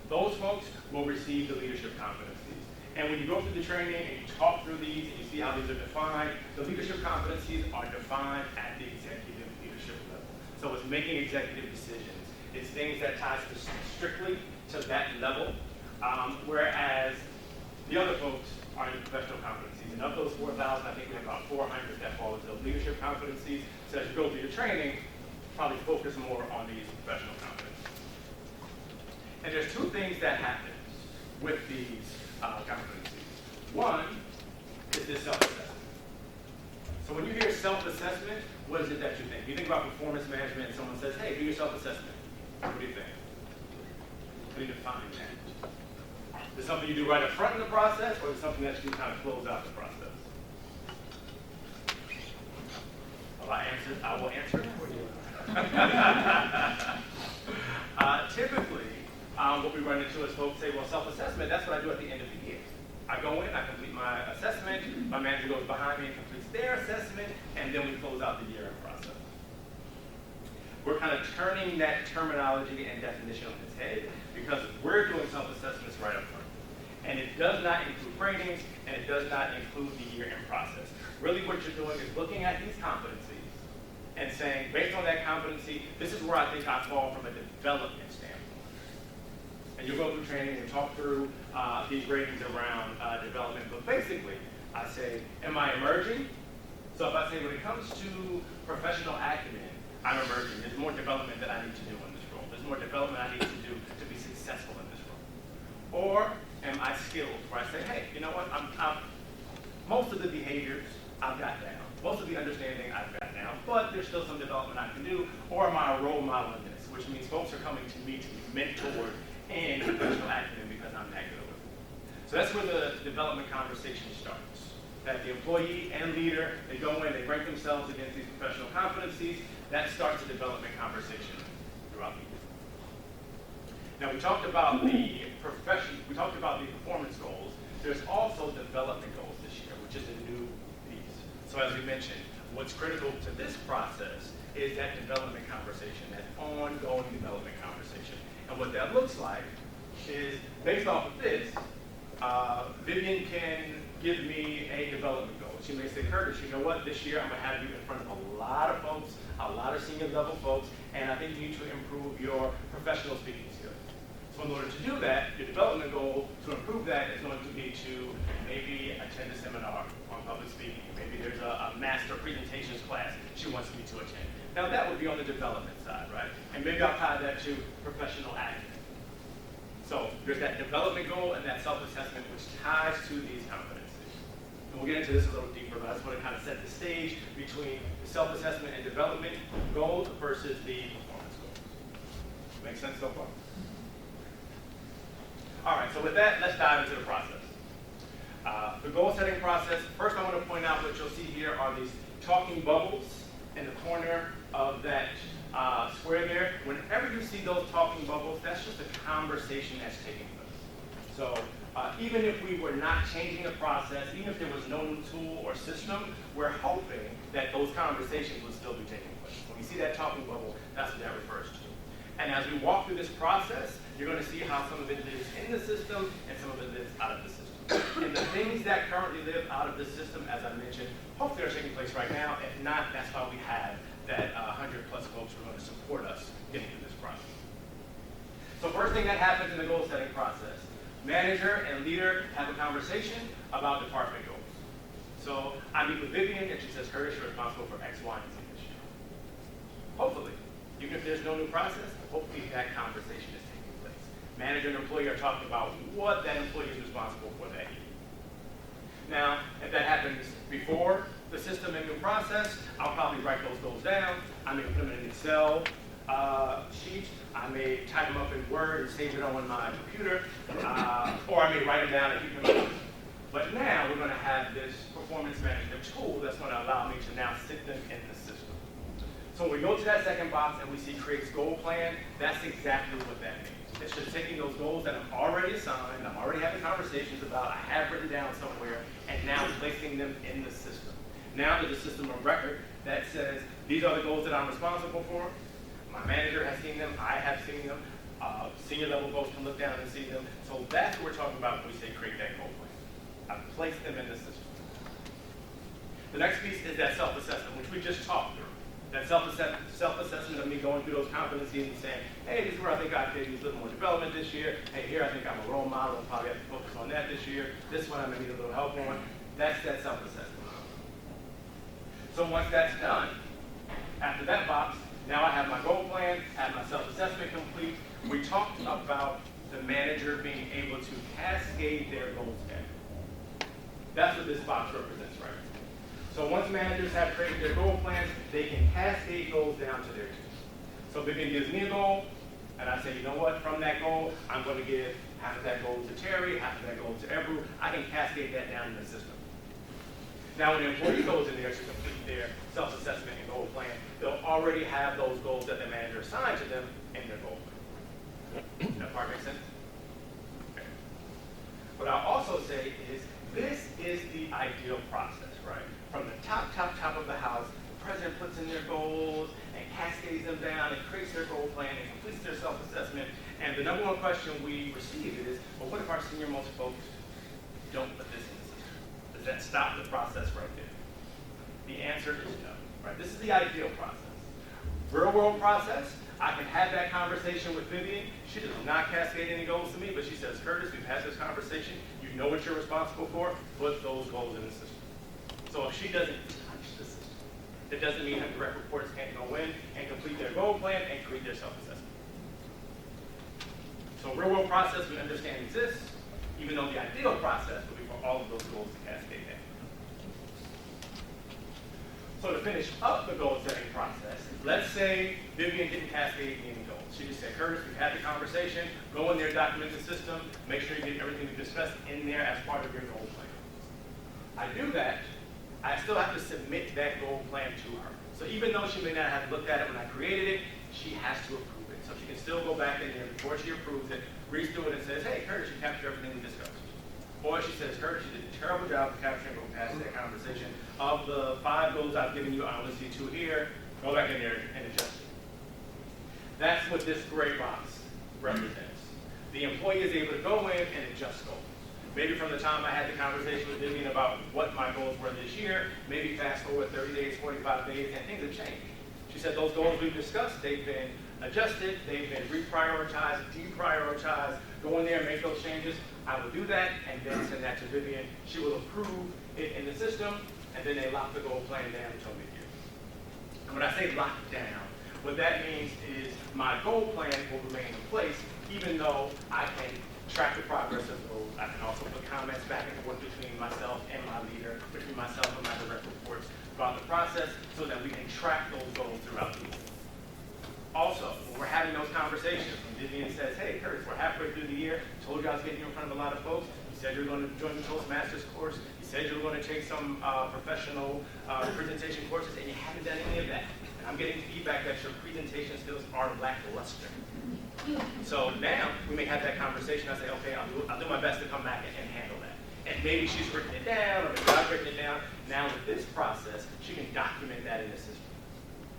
Those folks will receive the leadership competencies. And when you go through the training and you talk through these and you see how these are defined, the leadership competencies are defined at the executive leadership level. So it's making executive decisions. It's things that ties strictly to that level, whereas the other folks are in the professional competencies. And of those 4,000, I think we have about 400 that fall into those leadership competencies. So as you go through your training, probably focus more on these professional competencies. And there's two things that happen with these competencies. One is this self-assessment. So when you hear self-assessment, what is it that you think? You think about performance management and someone says, hey, do your self-assessment. What do you think? How do you define that? Is it something you do right up front in the process, or is it something that you kind of close out the process? Well, I will answer it for you. Typically, what we run into is folks say, well, self-assessment, that's what I do at the end of the year. I go in, I complete my assessment, my manager goes behind me and completes their assessment, and then we close out the year-end process. We're kind of turning that terminology and definition on its head because we're doing self-assessments right up front. And it does not include ratings, and it does not include the year-end process. Really what you're doing is looking at these competencies and saying, based on that competency, this is where I think I fall from a development standpoint. And you'll go through training and talk through these ratings around development. But basically, I say, am I emerging? So if I say, when it comes to professional acumen, I'm emerging. There's more development that I need to do in this role. There's more development I need to do to be successful in this role. Or am I skilled? Where I say, hey, you know what? Most of the behaviors I've got down. Most of the understanding I've got down. But there's still some development I can do. Or am I a role model in this? Which means folks are coming to me to be mentored in professional acumen because I'm that good with it. So that's where the development conversation starts. That the employee and leader, they go in, they rank themselves against these professional competencies. That starts a development conversation throughout the year. Now we talked about the performance goals. There's also development goals this year, which is a new piece. So as we mentioned, what's critical to this process is that development conversation, that ongoing development conversation. And what that looks like is, based off of this, Vivian can give me a development goal. She may say, Curtis, you know what, this year I'm going to have you in front of a lot of folks, a lot of senior level folks, and I think you need to improve your professional speaking skills. So in order to do that, your development goal to improve that is going to be to maybe attend a seminar on public speaking. Maybe there's a master presentations class she wants me to attend. Now that would be on the development side, right? And maybe I'll tie that to professional acumen. So there's that development goal and that self-assessment which ties to these competencies. And we'll get into this a little deeper, but I just want to kind of set the stage between the self-assessment and development goals versus the performance goals. Make sense so far? All right, so with that, let's dive into the process. The goal setting process, first I want to point out what you'll see here are these talking bubbles in the corner of that square there. Whenever you see those talking bubbles, that's just a conversation that's taking place. So even if we were not changing the process, even if there was no new tool or system, we're hoping that those conversations would still be taking place. When you see that talking bubble, that's what that refers to. And as we walk through this process, you're going to see how some of it lives in the system and some of it lives out of the system. And the things that currently live out of the system, as I mentioned, hopefully are taking place right now. If not, that's why we have that 100+ folks who are going to support us getting through this process. So first thing that happens in the goal setting process, manager and leader have a conversation about department goals. So I meet with Vivian and she says, Curtis, you're responsible for X, Y, and Z this year. Hopefully, even if there's no new process, hopefully that conversation is taking place. Manager and employee are talking about what that employee is responsible for that year. Now, if that happens before the system and new process, I'll probably write those goals down. I may put them in an Excel sheet. I may type them up in Word and save it on my computer, or I may write them down and keep them up. But now we're going to have this performance management tool that's going to allow me to now sit them in the system. So when we go to that second box and we see creates goal plan, that's exactly what that means. It's just taking those goals that I'm already assigned, I'm already having conversations about, I have written down somewhere, and now placing them in the system. Now there's a system of record that says, these are the goals that I'm responsible for. My manager has seen them, I have seen them, senior level folks can look down and see them. So that's what we're talking about when we say create that goal plan. I've placed them in the system. The next piece is that self-assessment, which we just talked through. That self-assessment of me going through those competencies and saying, hey, this is where I think I could use a little more development this year. Hey, here I think I'm a role model and probably have to focus on that this year. This one I'm going to need a little help on. That's that self-assessment. So once that's done, after that box, now I have my goal plan, I have my self-assessment complete. We talked about the manager being able to cascade their goals down. That's what this box represents, right? So once managers have created their goal plans, they can cascade goals down to their teams. So Vivian gives me a goal, and I say, you know what, from that goal, I'm going to give half of that goal to Terry, half of that goal to Ebru. I can cascade that down in the system. Now when the employee goes in there to complete their self-assessment and goal plan, they'll already have those goals that the manager assigned to them in their goal plan. That part makes sense? Okay. What I'll also say is, this is the ideal process, right? From the top of the house, the president puts in their goals and cascades them down and creates their goal plan and completes their self-assessment. And the number one question we receive is, well, what if our senior-most folks don't put this in the system? Does that stop the process right there? The answer is no, right? This is the ideal process. Real-world process, I can have that conversation with Vivian. She does not cascade any goals to me, but she says, Curtis, we've had this conversation. You know what you're responsible for. Put those goals in the system. So if she doesn't touch the system, that doesn't mean her direct reports can't go in and complete their goal plan and create their self-assessment. So real-world process we understand exists, even though the ideal process would be for all of those goals to cascade down. So to finish up the goal-setting process, let's say Vivian didn't cascade any goals. She just said, Curtis, we've had the conversation, go in there, document the system, make sure you get everything we discussed in there as part of your goal plan. I do that, I still have to submit that goal plan to her. So even though she may not have looked at it when I created it, she has to approve it. So she can still go back in there before she approves it, reads through it and says, hey, Curtis, you captured everything we discussed. Or she says, Curtis, you did a terrible job of capturing go past that conversation. Of the 5 goals I've given you, I only see 2 here. Go back in there and adjust it. That's what this gray box represents. The employee is able to go in and adjust goals. Maybe from the time I had the conversation with Vivian about what my goals were this year, maybe fast forward 30 days, 45 days, and things have changed. She said those goals we've discussed, they've been adjusted, they've been reprioritized, deprioritized, go in there and make those changes. I will do that and then send that to Vivian. She will approve it in the system, and then they lock the goal plan down until mid-year. And when I say lock down, what that means is my goal plan will remain in place, even though I can track the progress of those. I can also put comments back and forth between myself and my leader, between myself and my direct reports throughout the process, so that we can track those goals throughout the year. Also, when we're having those conversations, when Vivian says, hey, Curtis, we're halfway through the year, told you I was getting you in front of a lot of folks, you said you were going to join the Toastmasters course, you said you were going to take some professional presentation courses, and you haven't done any of that. And I'm getting feedback that your presentation skills are lackluster. So now, we may have that conversation, I say, okay, I'll do my best to come back and handle that. And maybe she's written it down, or maybe I've written it down. Now with this process, she can document that in the system.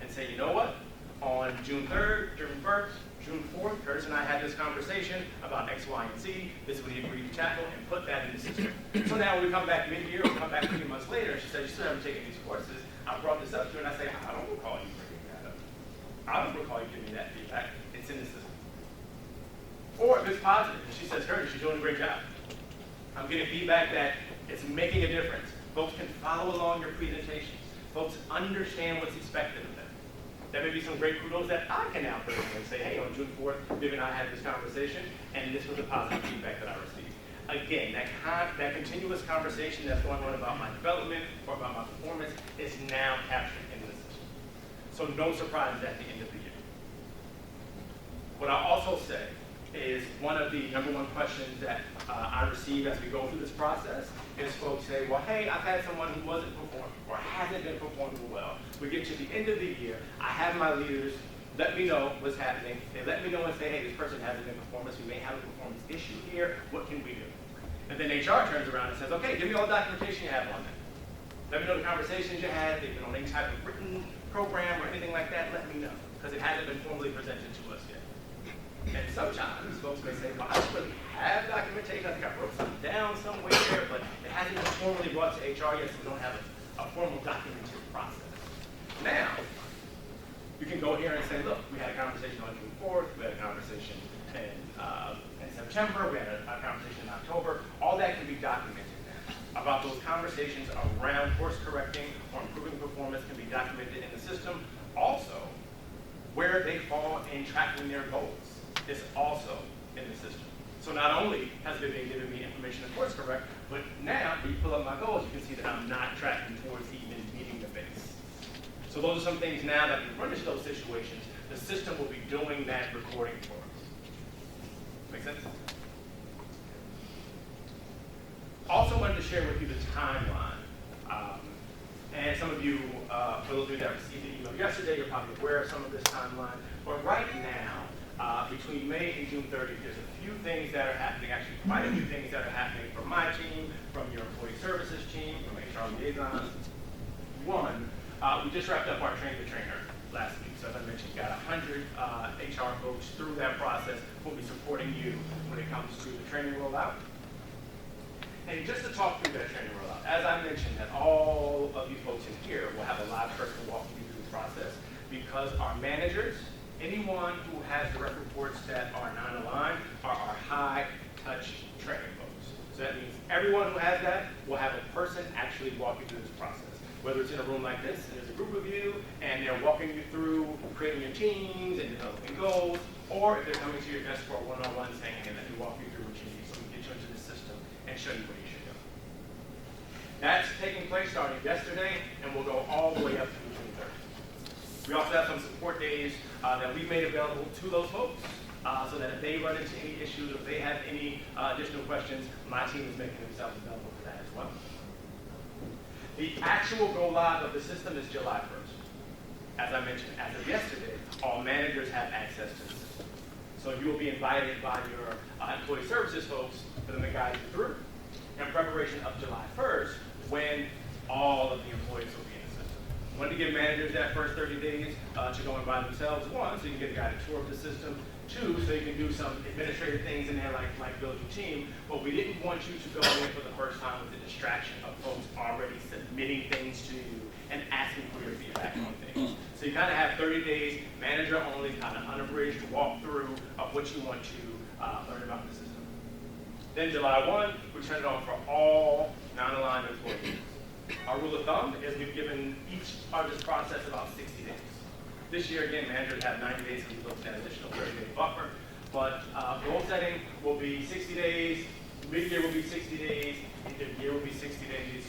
And say, you know what? On June 3rd, June 1st, June 4th, Curtis and I had this conversation about X, Y, and Z. This is what he agreed to tackle, and put that in the system. So now when we come back mid-year, we come back 3 months later, and she says, you still haven't taken these courses. I brought this up to her, and I say, I don't recall you bringing that up. I don't recall you giving me that feedback. It's in the system. Or if it's positive, and she says, Curtis, you're doing a great job. I'm getting feedback that it's making a difference. Folks can follow along your presentations. Folks understand what's expected of them. There may be some great kudos that I can now bring in and say, hey, on June 4th, Viv and I had this conversation, and this was the positive feedback that I received. Again, that continuous conversation that's going on about my development or about my performance is now captured in the system. So no surprises at the end of the year. What I also say is one of the #1 questions that I receive as we go through this process is folks say, well, hey, I've had someone who wasn't performing or hasn't been performing well. We get to the end of the year, I have my leaders let me know what's happening. They let me know and say, hey, this person hasn't been performing, we may have a performance issue here, what can we do? And then HR turns around and says, okay, give me all the documentation you have on that. Let me know the conversations you had, they've been on any type of written program or anything like that, let me know, because it hasn't been formally presented to us yet. And sometimes folks may say, well, I don't really have documentation. I think I wrote something down somewhere, but it hasn't been formally brought to HR yet, so we don't have a formal documented process. Now, you can go here and say, look, we had a conversation on June 4th, we had a conversation in September, we had a conversation in October. All that can be documented now. About those conversations around course correcting or improving performance can be documented in the system. Also, where they fall in tracking their goals is also in the system. So not only has Vivian given me information to course correct, but now when you pull up my goals, you can see that I'm not tracking towards even meeting the base. So those are some things now that we run into those situations, the system will be doing that recording for us. Make sense? Also wanted to share with you the timeline. And some of you, for those of you that received the email yesterday, you're probably aware of some of this timeline. But right now, between May and June 30th, there's a few things that are happening, actually quite a few things that are happening from my team, from your employee services team, from HR liaisons. One, we just wrapped up our train the trainer last week. So as I mentioned, got 100 HR folks through that process who will be supporting you when it comes to the training rollout. And just to talk through that training rollout, as I mentioned, that all of you folks in here will have a live person walking you through the process because our managers, anyone who has direct reports that are non-aligned, are our high-touch training folks. So that means everyone who has that will have a person actually walk you through this process. Whether it's in a room like this, and there's a group of you, and they're walking you through creating your teams and developing goals, or if they're coming to your desk for a one-on-one saying, hey, let me walk you through what you need so we can get you into the system and show you where you should go. That's taking place starting yesterday, and we'll go all the way up to June 30th. We also have some support days that we've made available to those folks, so that if they run into any issues, or if they have any additional questions, my team is making themselves available for that as well. The actual go live of the system is July 1st. As I mentioned, as of yesterday, all managers have access to the system. So you will be invited by your employee services folks for them to guide you through in preparation of July 1st, when all of the employees will be in the system. wanted to give managers that first 30 days to go in by themselves. One, so you can get a guided tour of the system. Two, so you can do some administrative things in there like build your team. But we didn't want you to go in for the first time with the distraction of folks already submitting things to you and asking for your feedback on things. So you kind of have 30 days, manager only, kind of unabridged walkthrough of what you want to learn about the system. Then July 1, we turn it on for all non-aligned employees. Our rule of thumb is we've given each part of this process about 60 days. This year, again, managers have 90 days, so we looked at an additional 30-day buffer. But goal setting will be 60 days, mid-year will be 60 days, end of year will be 60 days.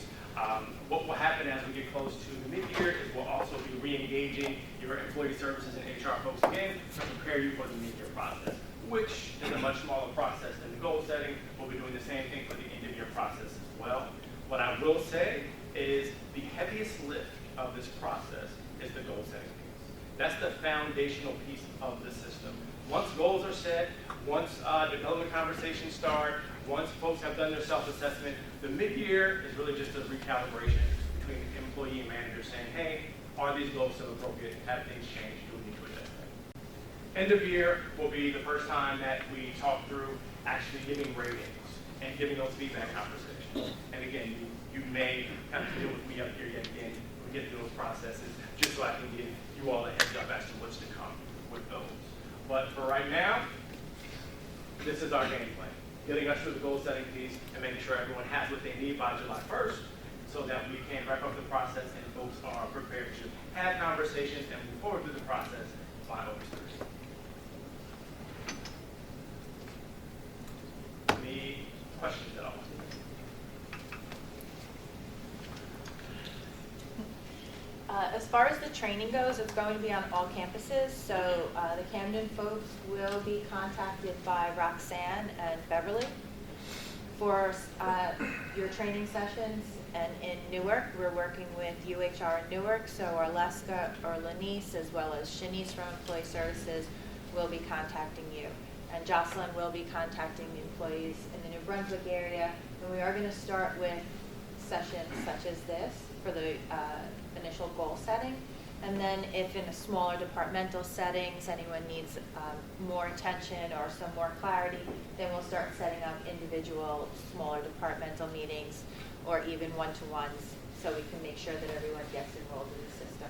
What will happen as we get close to the mid-year is we'll also be re-engaging your employee services and HR folks again to prepare you for the mid-year process, which is a much smaller process than the goal setting. We'll be doing the same thing for the end-of-year process as well. What I will say is the heaviest lift of this process is the goal setting piece. That's the foundational piece of the system. Once goals are set, once development conversations start, once folks have done their self-assessment, the mid-year is really just a recalibration between employee and manager saying, hey, are these goals still appropriate? Have things changed? Do we need to adjust that? End of year will be the first time that we talk through actually giving ratings and giving those feedback conversations. And again, you may kind of deal with me up here yet again when we get through those processes, just so I can give you all a heads up as to what's to come with those. But for right now, this is our game plan. Getting us through the goal setting piece and making sure everyone has what they need by July 1st so that we can wrap up the process and folks are prepared to have conversations and move forward through the process by August 1st. Any questions at all? As far as the training goes, it's going to be on all campuses. So the Camden folks will be contacted by Roxanne and Beverly for your training sessions. And in Newark, we're working with UHR in Newark. So Arleska or Lanice, as well as Shanice from Employee Services, will be contacting you. And Jocelyn will be contacting the employees in the New Brunswick area. And we are going to start with sessions such as this for the initial goal setting. And then if in a smaller departmental settings anyone needs more attention or some more clarity, then we'll start setting up individual smaller departmental meetings or even one-to-ones so we can make sure that everyone gets enrolled in the system.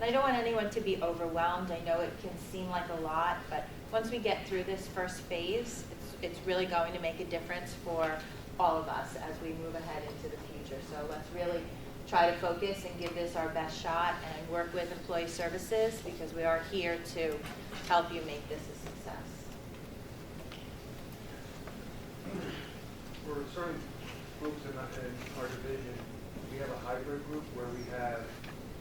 And I don't want anyone to be overwhelmed. I know it can seem like a lot, but once we get through this first phase, it's really going to make a difference for all of us as we move ahead into the future. So let's really try to focus and give this our best shot and work with employee services because we are here to help you make this a success. For certain groups in our division, we have a hybrid group where we have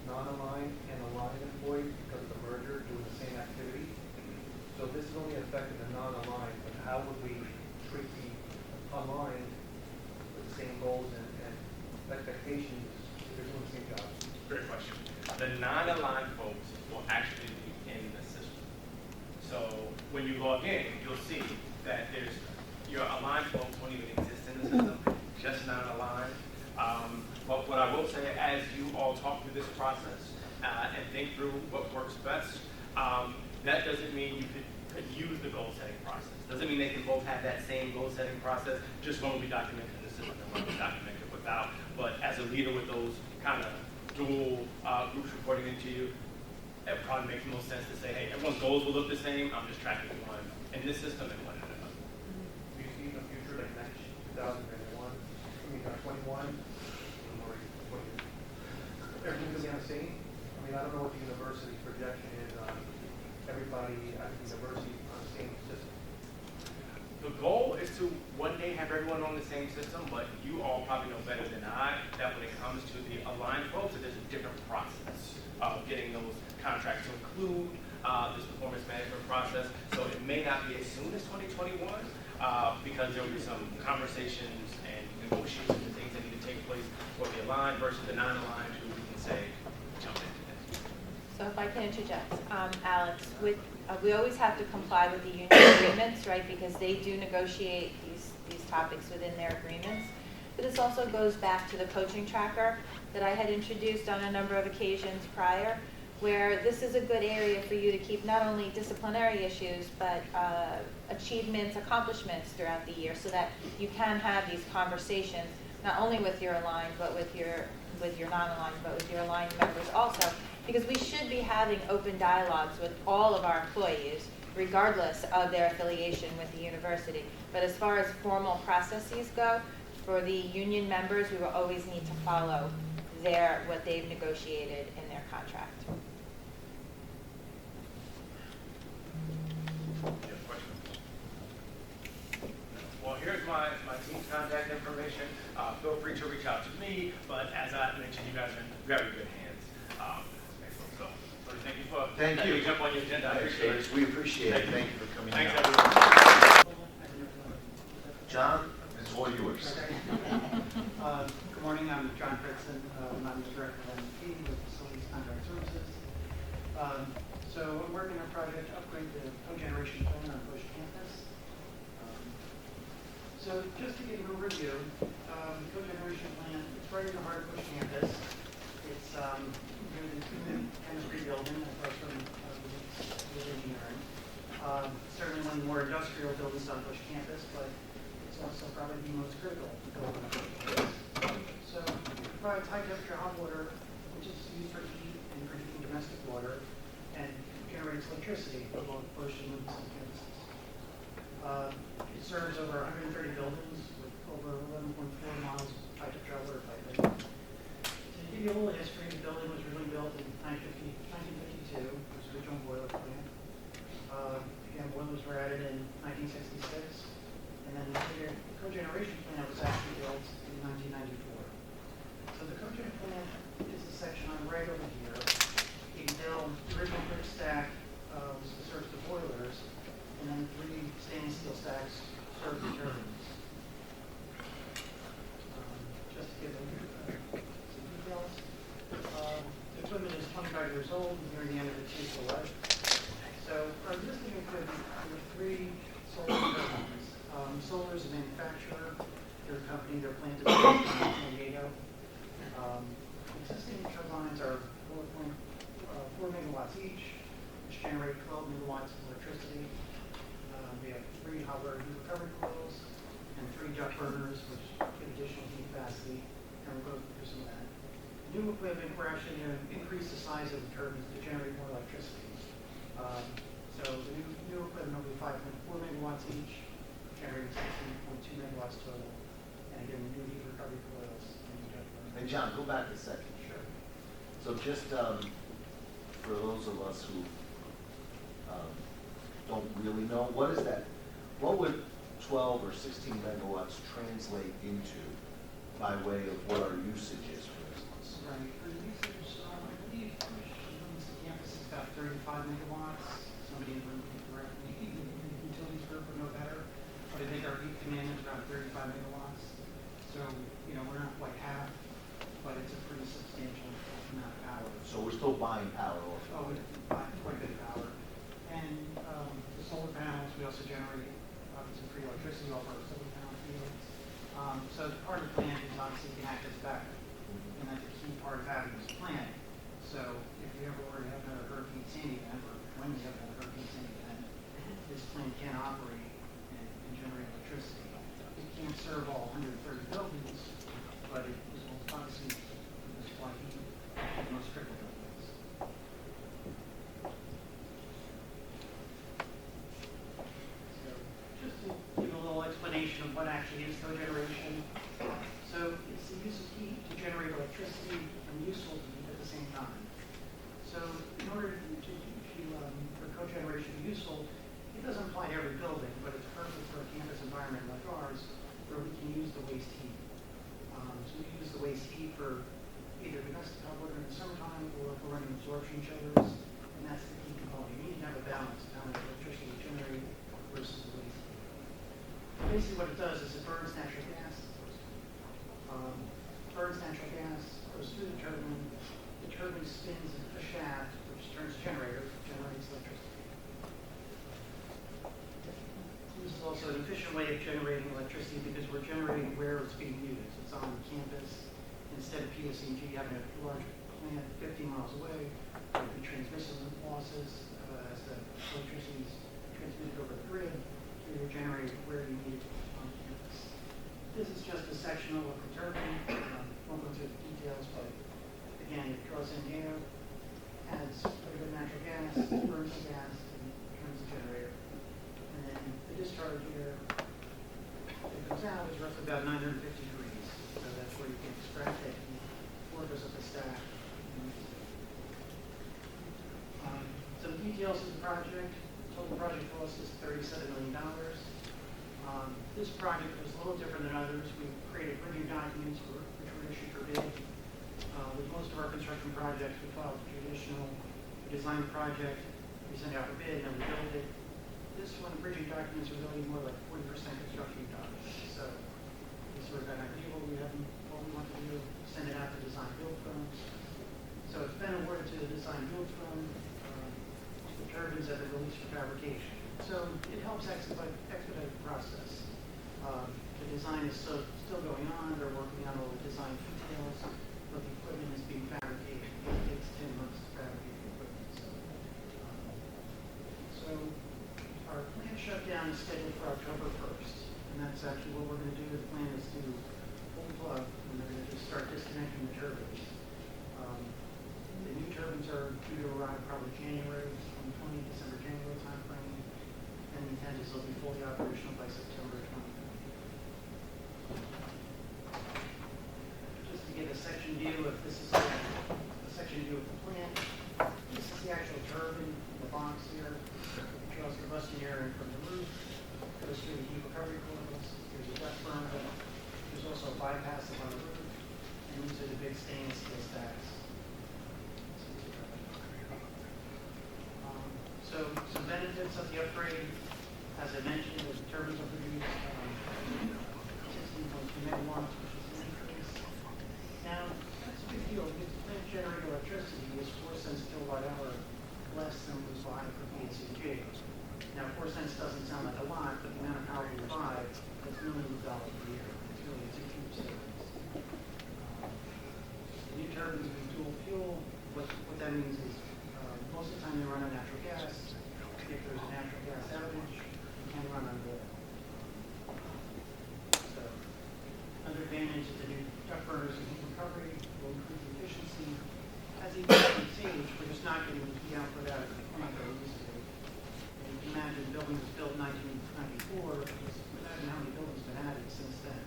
non-aligned and aligned employees because of the merger doing the same activity. So this is only affecting the non-aligned, but how would we treat the aligned with the same goals and expectations? They're doing the same job. Great question. The non-aligned folks will actually be in the system. So when you log in, you'll see that there's your aligned folks won't even exist in the system, just non-aligned. But what I will say, as you all talk through this process and think through what works best, that doesn't mean you could use the goal setting process. Doesn't mean they can both have that same goal setting process, just one will be documented in the system and one will be documented without. But as a leader with those kind of dual groups reporting into you, it probably makes most sense to say, hey, everyone's goals will look the same. I'm just tracking one in this system and one in another. Do you see in the future, like next 2021, 21, or 20, everything's going to be the same? I mean, I don't know what the university's projection is on everybody at the university on the same system. The goal is to one day have everyone on the same system, but you all probably know better than I that when it comes to the aligned folks, there's a different process of getting those contracts to include this performance management process. So it may not be as soon as 2021 because there will be some conversations and negotiations and things that need to take place for the aligned versus the non-aligned who we can say, jump into this. So if I can interject, Alex, we always have to comply with the union agreements, right? Because they do negotiate these topics within their agreements. But this also goes back to the coaching tracker that I had introduced on a number of occasions prior, where this is a good area for you to keep not only disciplinary issues, but achievements, accomplishments throughout the year, so that you can have these conversations, not only with your aligned, but with your non-aligned, but with your aligned members also. Because we should be having open dialogues with all of our employees, regardless of their affiliation with the university. But as far as formal processes go, for the union members, we will always need to follow what they've negotiated in their contract. Well, here's my team's contact information. Feel free to reach out to me, but as I mentioned, you guys are in very good hands. So, thank you for Thank you. Jump on your agenda. I appreciate it. We appreciate it. Thank you for coming Thanks, out. everyone. John, it's all yours. Good morning, I'm John Fritzen. I'm the director of NP with Facilities Contract Services. So I'm working on a project to upgrade the cogeneration plant on Bush campus. So just to give you an overview, the cogeneration plant, it's right in the heart of Bush campus. It's near the chemistry building across from the engineering. Certainly one of the more industrial buildings on Bush campus, but it's also probably the most critical building on Bush campus. So it provides high temperature hot water, which is used for heat and for heating domestic water, and generates electricity for both Bush and Livingston campuses. It serves over 130 buildings with over 11.4 miles of high temperature water piping. To give you a little history, the building was really built in 1952. It was the original boiler plant. Again, boilers were added in 1966. And then the cogeneration plant was actually built in 1994. So the cogen plant is a section on the right over here. You can tell the original brick stack serves the boilers, and then 3 stainless steel stacks serve the turbines. Just to give them some details. The equipment is 25 years old and near the end of its useful life. So our existing equipment, there are 3 solar turbines. Solar is a manufacturer. Their company, their plant is in San Diego. Existing turbines are 4 megawatts each, which generate 12 megawatts of electricity. We have 3 hot water heat recovery coils and 3 duct burners, which give additional heat capacity, and we'll go through some of that. New equipment, we're actually going to increase the size of the turbines to generate more electricity. So the new equipment will be 5.4 megawatts each, generating 16.2 megawatts total, and again, new heat recovery coils and duct burners. Hey, John, go back a second. Sure. So just for those of us who don't really know, what is that? What would 12 or 16 megawatts translate into by way of what our usage is, for instance? Right. For usage, I believe Livingston campus is about 35 megawatts. Somebody in the utilities group would know better. But I think our heat command is around 35 megawatts. So, we're not quite half, but it's a pretty substantial amount of power. So we're still buying power off. Oh, we buy quite a bit of power. And the solar panels, we also generate some free electricity off our solar panel fields. So part of the plant is obviously can act as backup. And that's a key part of having this plant. So if we ever were to have another Hurricane Sandy event, or when we have another Hurricane Sandy event, this plant can operate and generate electricity. It can't serve all 130 buildings, but it will obviously supply heat to the most critical buildings. So just to give a little explanation of what actually is cogeneration. So it's the use of heat to generate electricity and useful heat at the same time. So in order for cogeneration to be useful, it doesn't apply to every building, but it's perfect for a campus environment like ours where we can use the waste heat. So we use the waste heat for either domestic hot water in the summertime or for running absorption chillers, and that's the key component. You need to have a balance of how much electricity you generate versus the waste heat. Basically what it does is it burns natural gas. Burns natural gas, goes through the turbine spins a shaft, which turns a generator, generates electricity. This is also also an efficient way of generating electricity because we're generating where it's being used. It's on campus. Instead of PSEG having a large plant 50 miles away, there'd be transmission losses as the electricity is transmitted over the grid. You're generating where you need it on campus. This is just a sectional of the turbine. Won't go into the details, but again, it draws in air, adds a little bit of natural gas, burns the gas, and turns the generator. And then the discharge here, it comes out is roughly about 950 degrees. So that's where you can extract it and work us up the stack. Some details of the project. Total project cost is $37 million. This project was a little different than others. We created bridging documents which were issued for bid. With most of our construction projects, we filed a traditional design the project, we send out a bid, and then we build it. This one, the bridging documents are really more like 40% construction documents. So we sort of got an idea what we want to do, send it out to design build firms. So it's been awarded to the design build firm. The turbines have been released for fabrication. So it helps expedite the process. The design is still going on. They're working on all the design details, but the equipment is being fabricated. It takes 10 months to fabricate the equipment. So our plant shutdown is scheduled for October 1st, and that's actually what we're going to do. The plan is to pull the plug, and they're going to just start disconnecting the turbines. The new turbines are due to arrive probably January 2020, December, January timeframe, and the intent is they'll be fully operational by September 2020. Just to get a section view of this is a section view of the plant. This is the actual turbine in the box here. It draws combustion air in from the roof, goes through the heat recovery coils. There's a duct burn. There's also a bypass up on the roof, and these are the big stainless steel stacks. So some benefits of the upgrade, as I mentioned, the turbines will produce 16.2 megawatts, which is an increase. Now, that's a big deal because the plant generated electricity is 4 cents kilowatt hour less than was buying for PSEG. Now, 4 cents doesn't sound like a lot, but the amount of power we buy is millions of dollars per year. It's really a huge savings. The new turbines are dual fuel. What that means is most of the time they run on natural gas. If there's a natural gas outage, you can run on oil. So, another advantage is the new duct burners and heat recovery will improve the efficiency. As you can see, we're just not getting the heat output out of the plant that we used to. And you can imagine the building was built in 1994. Just imagine how many buildings have been added since then.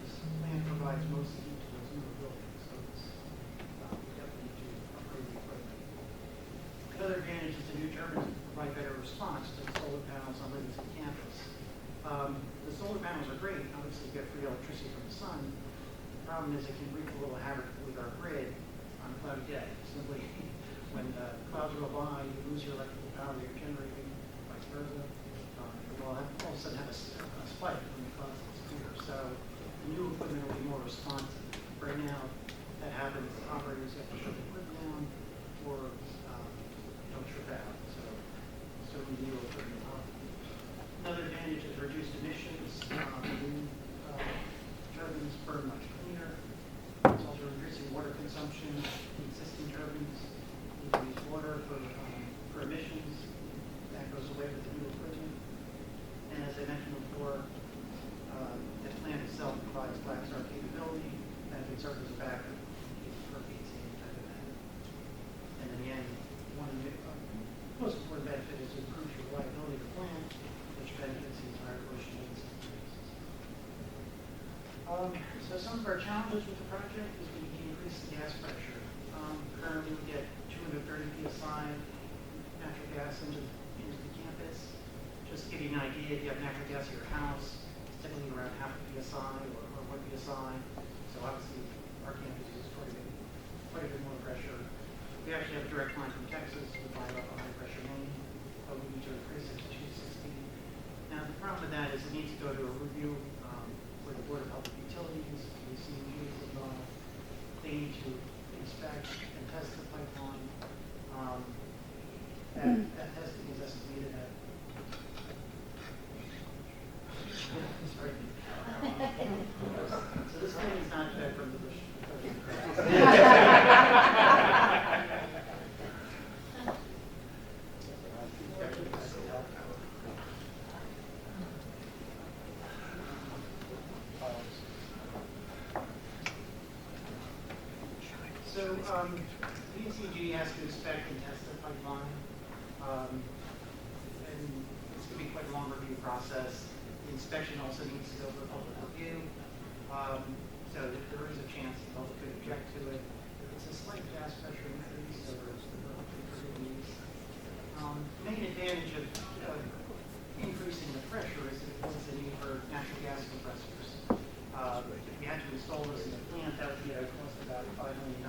This plant provides most heat to those newer buildings. So it's definitely to upgrade the equipment. Another advantage is the new turbines provide better response to the solar panels on Livingston campus. The solar panels are great. Obviously, you get free electricity from the sun. The problem is it can wreak a little havoc with our grid on a cloudy day. Simply, when clouds roll by, you lose your electrical power you're generating, vice versa. All of a sudden have a spike when the clouds disappear. So the new equipment will be more responsive. Right now, that happens. Operators have to shut the equipment down or don't trip out. So we deal with it. Another advantage is reduced emissions. The new turbines burn much cleaner. It's also reducing water consumption. The existing turbines need to use water for emissions. That goes away with the new equipment. And as I mentioned before, the plant itself provides black start capability. That can serve as a backup for PTC type of event. And in the end, one of the most important benefit is to improve your reliability of the plant, which benefits the entire ocean system. So some of our challenges with the project is we increase the gas pressure. Currently, we get 230 psi natural gas into the campus. Just to give you an idea, if you have natural gas at your house, it's typically around half a psi or 1 psi. So obviously, our campus uses quite a bit more pressure. We actually have a direct line from Texas. We buy up a high pressure main, but we need to increase it to 260. Now, the problem with that is it needs to go to a review where the Board of Public Utilities, the CMG is involved. They need to inspect and test the pipeline. That testing is estimated at DCG has to inspect and test the pipeline. And it's going to be quite a long review process. The inspection also needs to go for public review. So there is a chance the public could object to it. It's a slight gas pressure increase, so it's for use. Main advantage of increasing the pressure is it limits the need for natural gas compressors. If we had to install those in the plant, that would be a cost of about $5 million.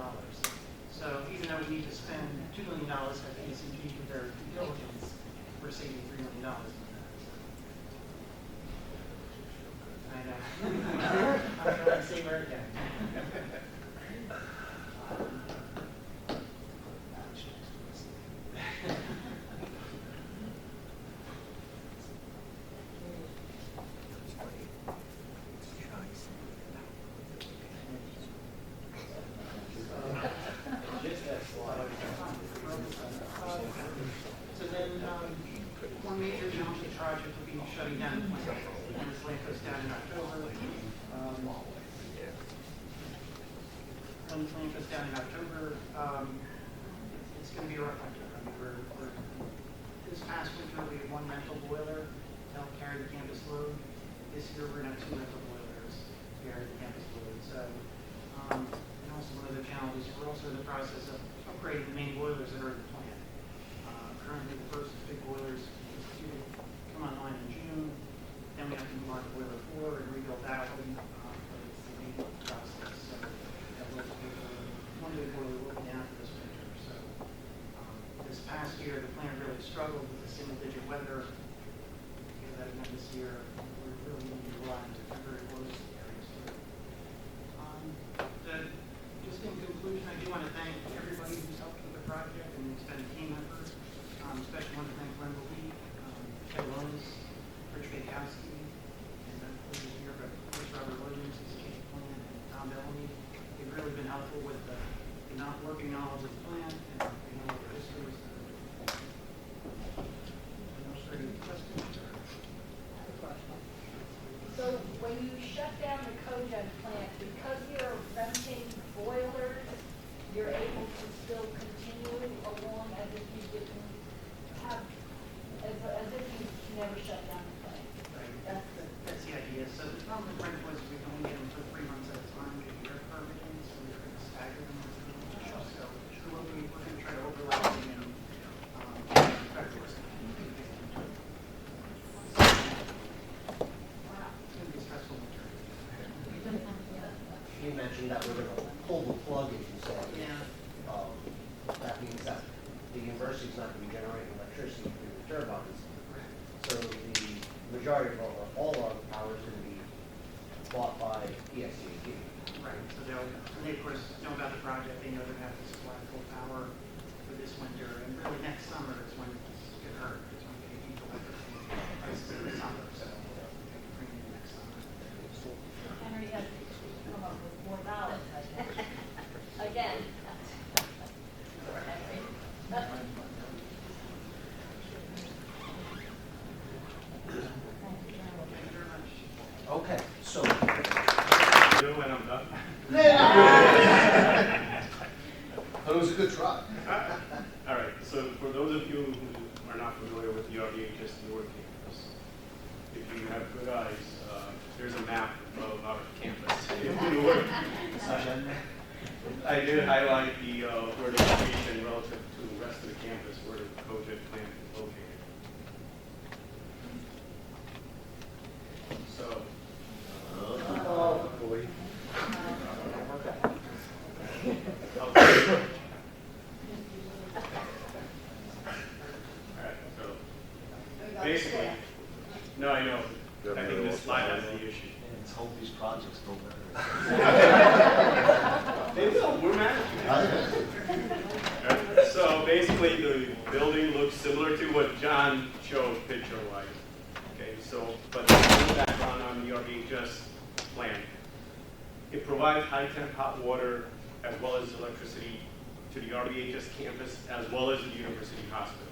So even though we need to spend $2 million at DCG for their due diligence, we're saving $3 million. I know. I'm trying to save our again. So then, one major challenge of the project will be shutting down the plant. And this plant goes down in October. When the plant goes down in October, it's going to be a rough winter. I mean, this past winter we had one rental boiler to help carry the campus load. This year we're going to have 2 rental boilers to carry the campus load. So, and also one of the challenges, we're also in the process of upgrading the main boilers that are in the plant. Currently, the first big boilers is due to come online in June. Then we have to move on to boiler 4 and rebuild that one. But it's the main process. So that will be one big boiler will be down for this winter. So this past year, the plant really struggled with the single-digit weather. Because that again this year, we're really going to be relying on temporary boilers in areas too. Just in conclusion, I do want to thank everybody who's helped with the project and it's been a team effort. Especially want to thank Glenn Lee, Ted Lones, Rich Bakowski, and over here, but Chris Robert Williams, his chief of plan, and Tom Bellamy. They've really been helpful with the not working knowledge of the plan and what the history is. So when you shut down the cogen plant, because you're renting boilers, you're able to still continue along as if you didn't have, as if you never shut down the plant. Right. That's the idea. So the problem with rent was we can only get them for 3 months at a time. We get permitting, so we're going to stagger them. So we're going to try to overlap them and try to work. It's going to be a stressful winter. You mentioned that we're going to pull the plug, as you said. Yeah. That means that the university is not going to be generating electricity through the turbines. So the majority of all our power is going to be bought by PSCAG. Right. So they of course know about the project. They know they're going to have to supply full power for this winter, and really next summer is when it's going to hurt. It's when we get huge electricity prices in the summer. So we'll take a premium next summer. Henry has to come up with more dollars. Again. Okay, so. Do and I'm done. That was a good try. All right, so for those of you who are not familiar with the RDHS Newark campus, if you have good eyes, there's a map of our campus in Newark. I did highlight the where the location relative to the rest of the campus, where the cogen plant is located. So, Oh, boy. Alright, so basically, no, I know. I think this slide has the issue. Let's hope these projects go better. They will, we're managing it. So basically, the building looks similar to what John showed picture-wise. Okay, so, but the background on the RDHS plan. It provides high-temp hot water as well as electricity to the RDHS campus as well as the university hospital.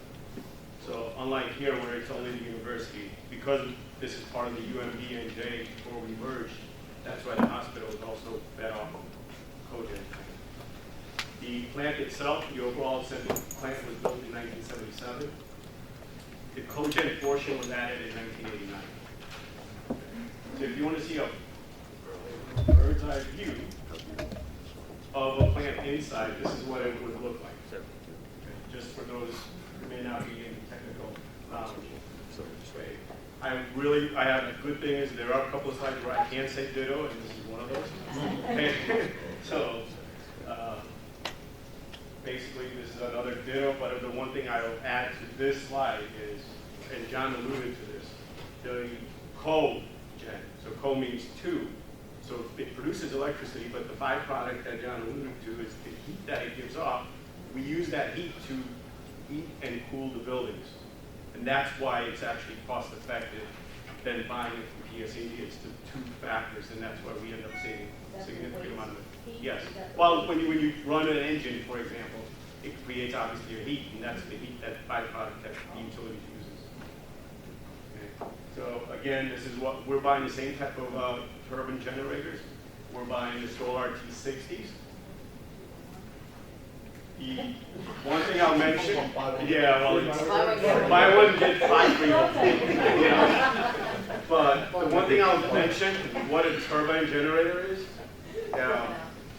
So unlike here where it's only the university, because this is part of the UMB&J before we merged, that's why the hospital is also fed off of cogen. The plant itself, the overall assembly plant was built in 1977. The cogen portion was added in 1989. So if you want to see a bird's eye view of a plant inside, this is what it would look like. Okay, just for those who may not be in technical knowledge. I have a good thing is there are a couple of slides where I can say ditto, and this is one of those. Okay. So basically this is another ditto, but the one thing I will add to this slide is, and John alluded to this, the co-gen. So co means two. So it produces electricity, but the byproduct that John alluded to is the heat that it gives off. We use that heat to heat and cool the buildings. And that's why it's actually cost effective than buying it from PSE. It's the two factors, and that's why we end up saving a significant amount of it. Yes. Well, when you run an engine, for example, it creates obviously a heat, and that's the heat, that byproduct that the utility uses. Okay. So again, this is what we're buying, the same type of turbine generators. We're buying the Solar T60s. The one thing I'll mention, yeah, well, it's, buy one, get 5 free, hopefully. Yeah. But the one thing I'll mention, what a turbine generator is,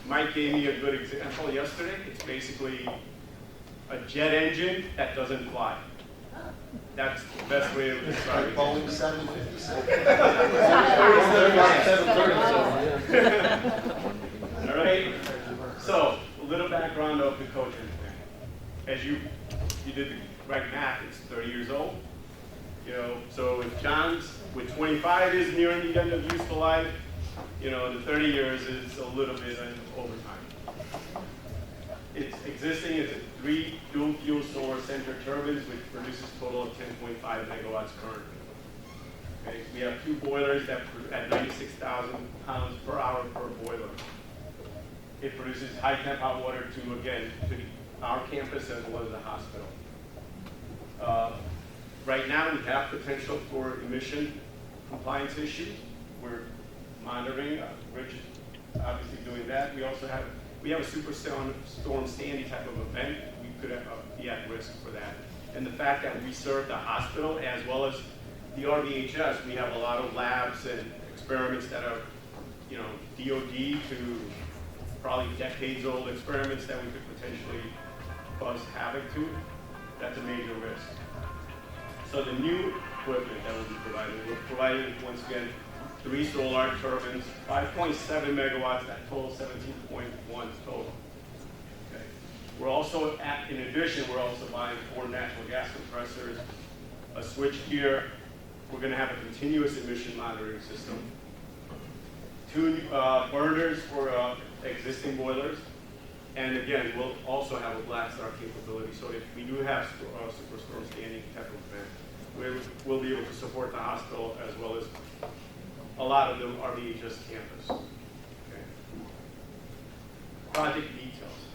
Mike gave me a good example yesterday. It's basically a jet engine that doesn't fly. That's the best way to describe it. Boeing 757. All right. So a little background of the cogen plant. As you did the right math, it's 30 years old. You know, so if John's with 25 is nearing the end of useful life, you know, the 30 years is a little bit over time. It's existing. It's a 3 dual fuel solar center turbines, which produces a total of 10.5 megawatts currently. Okay, we have 2 boilers that at 96,000 pounds per hour per boiler. It produces high temp hot water to our campus as well as the hospital. Right now, we have potential for emission compliance issues. We're monitoring. Rich is obviously doing that. We also have a superstorm Sandy type of event. We could be at risk for that. And the fact that we serve the hospital as well as the RVHS, we have a lot of labs and experiments that are, you know, DOD to probably decades-old experiments that we could potentially cause havoc to. That's a major risk. So the new equipment that will be provided, we're providing, once again, 3 solar turbines, 5.7 megawatts, that total 17.1 total. Okay. We're also, in addition, we're also buying 4 natural gas compressors, a switch gear. We're going to have a continuous emission monitoring system, 2 burners for existing boilers, and again, we'll also have a black start capability. So if we do have superstorm standing type of event, we'll be able to support the hospital as well as a lot of the RVHS campus. Okay. Project details.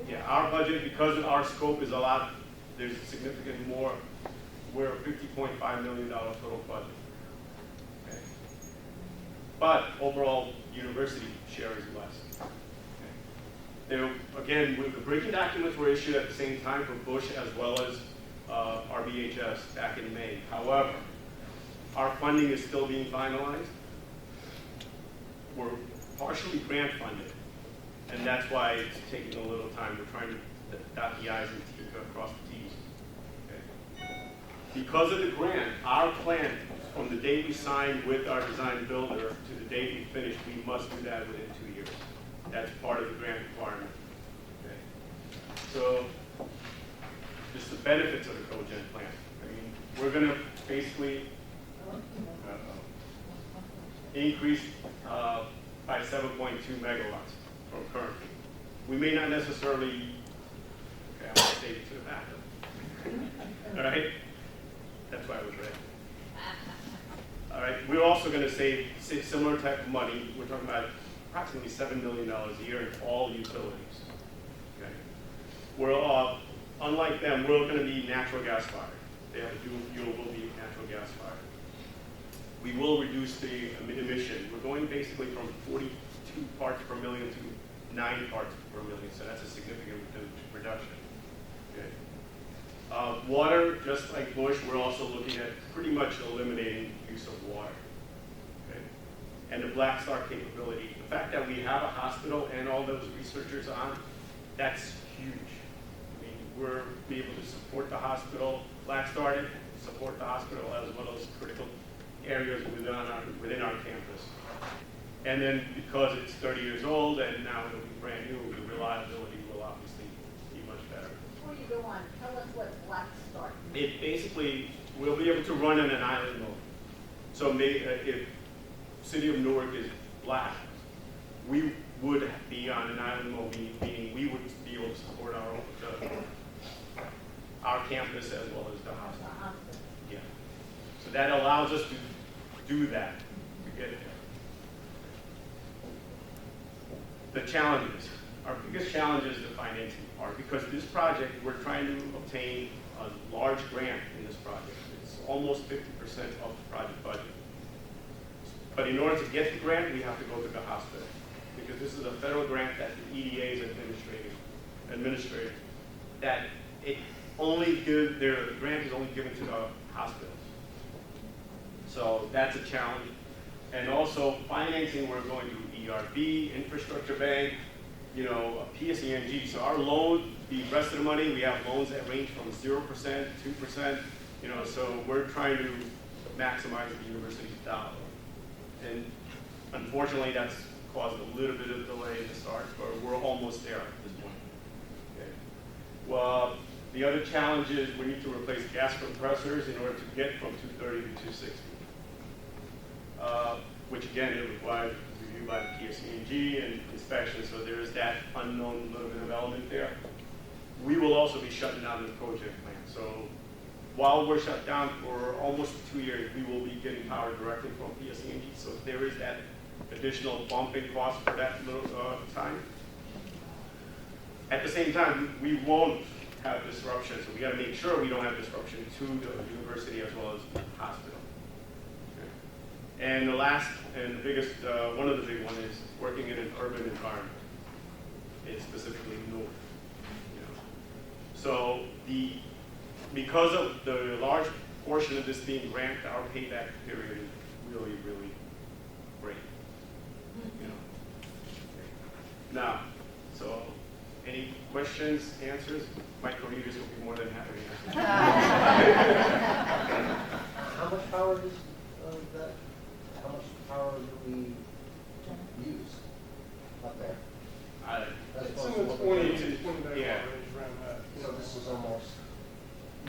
Yeah, our budget, because our scope is a lot, there's significant more. We're a $50.5 million total budget. Okay. But overall, university share is less. Okay. Again, the briefing documents were issued at the same time for Bush as well as RVHS back in May. However, our funding is still being finalized. We're partially grant funded, and that's why it's taking a little time. We're trying to dot the I's and cross the T's. Okay. Because of the grant, our plan from the date we signed with our design builder to the date we finish, we must do that within 2 years. That's part of the grant requirement. Okay. So, just the benefits of the cogen plant. I mean, we're going to basically increase by 7.2 megawatts from currently. We may not necessarily, okay, I'm going to save it to the backup. All right? That's why I was ready. All right, we're also going to save similar type of money. We're talking about approximately $7 million a year in all utilities. Okay? We're unlike them, we're going to be natural gas fired. They have a dual fuel, will be natural gas fired. We will reduce the emission. We're going basically from 42 parts per million to 9 parts per million, so that's a significant reduction. Okay. Water, just like Bush, we're also looking at pretty much eliminating use of water. Okay. And the Black Star capability, the fact that we have a hospital and all those researchers on, that's huge. I mean, we're be able to support the hospital, Black Star to support the hospital as well as critical areas within our campus. And then because it's 30 years old and now it'll be brand new, the reliability will obviously be much better. Before you go on, tell us what Black Start means. It basically, we'll be able to run in an island mode. So if City of Newark is black, we would be on an island mode, meaning we would be able to support our campus as well as the hospital. Yeah. So that allows us to do that, to get it there. The challenges, our biggest challenge is the financing part, because this project, we're trying to obtain a large grant in this project. It's almost 50% of the project budget. But in order to get the grant, we have to go to the hospital, because this is a federal grant that the EDA is administrating, that it only gives, their grant is only given to the hospitals. So that's a challenge. And also financing, we're going to ERB, Infrastructure Bank, you know, PSENG. So our loan, the rest of the money, we have loans that range from 0%, 2%, you know, so we're trying to maximize the university's dollar. And unfortunately, that's caused a little bit of delay in the start, but we're almost there at this point. Okay. Well, the other challenge is we need to replace gas compressors in order to get from 230 to 260. Which again, it requires review by the PSENG and inspection, so there is that unknown little bit of element there. We will also be shutting down the project plant. So while we're shut down for almost 2 years, we will be getting power directly from PSENG. So there is that additional bump in cost for that little time. At the same time, we won't have disruption, so we got to make sure we don't have disruption to the university as well as the hospital. Okay. And the last and the biggest, one of the big ones is working in an urban environment. It's specifically north. You know. So because of the large portion of this being grant, our payback period is really, really great. You know. Now, so any questions, answers? Mike Cornelius will be more than happy to answer. How much power does that? How much power do we use up there? It's in the 20 to 20 megawatt Yeah. range around that. So this is almost.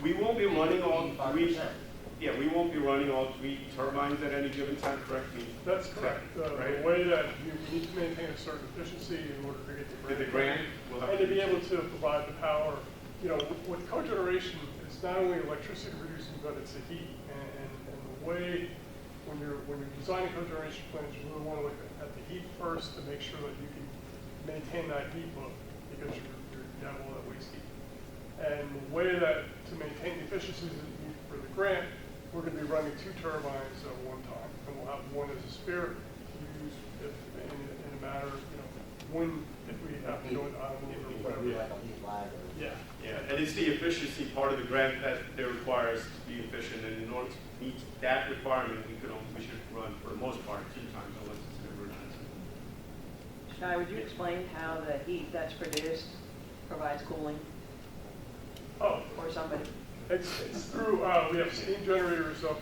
We won't be running all 3. 5%. Yeah, we won't be running all 3 turbines at any given time, correct me? That's correct. Right. The way that we need to maintain a certain efficiency in order to get the grant. With the grant, we'll have And to to be able to provide the power, you know, with cogeneration, it's not only electricity producing, but it's the heat. And the way, when you're designing cogeneration plants, you really want to look at the heat first to make sure that you can maintain that heat load, because you have all that waste heat. And the way that to maintain the efficiencies that you need for the grant, we're going to be running 2 turbines at one time, and we'll have one as a spare to use if in a matter, you know, if we have to go into island mode or whatever. Yeah. Yeah, and it's the efficiency part of the grant that requires to be efficient, and in order to meet that requirement, we should run for the most part 2 times unless it's an emergency. Shai, would you explain how the heat that's produced provides cooling Oh, for somebody? it's through, we have steam generators up,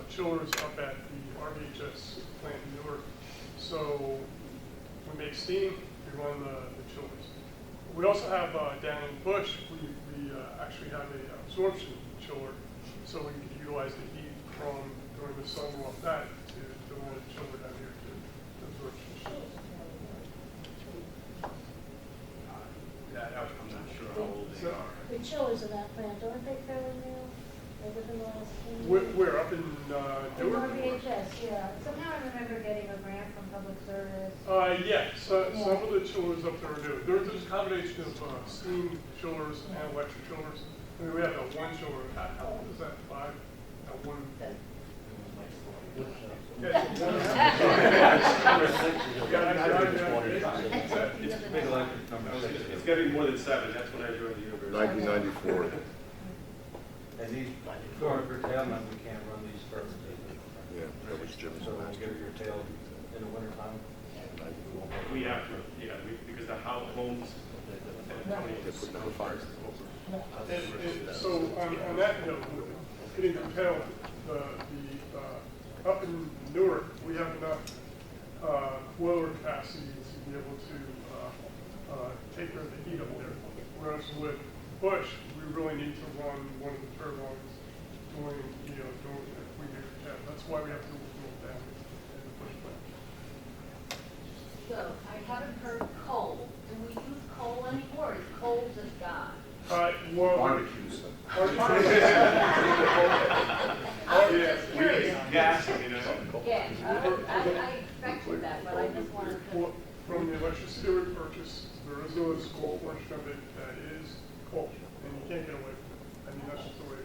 chillers up at the RVHS plant in Newark. So we make steam, we run the chillers. We also have down in Bush, we actually have a absorption chiller, so we can utilize the heat from during the summer off that to run a chiller down here to absorption chiller. That I'm not sure how old they are. The chillers of that plant, aren't they fairly new? Like within the last 10 years? We're up in In Newark. RVHS, yeah. Somehow I remember getting a grant from public service. Yeah, so some of the chillers up there are new. There's a combination of steam chillers and electric chillers. I mean, we have that one chiller. How old is that? 5? That one. Yeah, so one. getting more than 7. That's when I joined the university. 1994. And these, for curtailment, we can't run these for Yeah, that was Jim's So we'll last. get your tail in the wintertime. We have to, yeah, because the homes and Tony They put down fires. And so on that note, getting curtailed, up in Newark, we have enough boiler capacity to be able to take care of the heat up there. Whereas with Bush, we really need to run one of the turbines during, if we get curtailed. That's why we have to do it down in the Bush plant. So I haven't heard coal. Do we use coal anymore? Is coal just gone? Barbecues. I'm just curious. gas, you know. Yeah, I expected that, but I just wanted to. Well, from the electricity we purchase, there is no small portion of it that is coal, and you can't get away from it. I mean, that's just the way.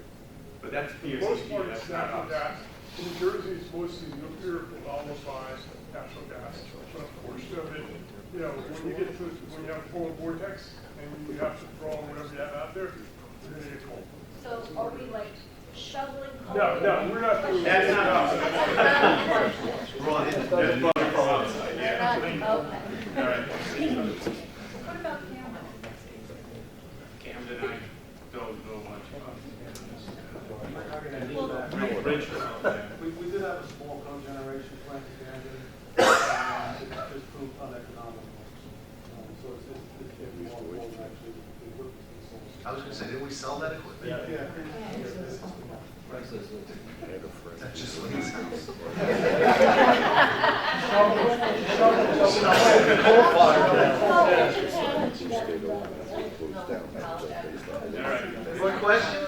But that's For the most part, PSCP, it's that's not natural us. gas. In New Jersey, it's mostly nuclear followed by natural gas. But a portion of it, when you get to, when you have polar vortex and you have to throw whatever you have out there, you're gonna get cold. So are we like shoveling coal? No, we're not doing That's that. not us. Brought in. That's part of the problem. They're Yeah. not- okay. All right. What about Cameron? Camden, I don't know much about. Well, Rich. we did have a small cogeneration plant in Camden. It just proved uneconomical. So it's if we want to actually, the equipment is sold. I was gonna say, didn't we sell that equipment? Yeah. That's just what he sounds. Coal fired. All right. More questions?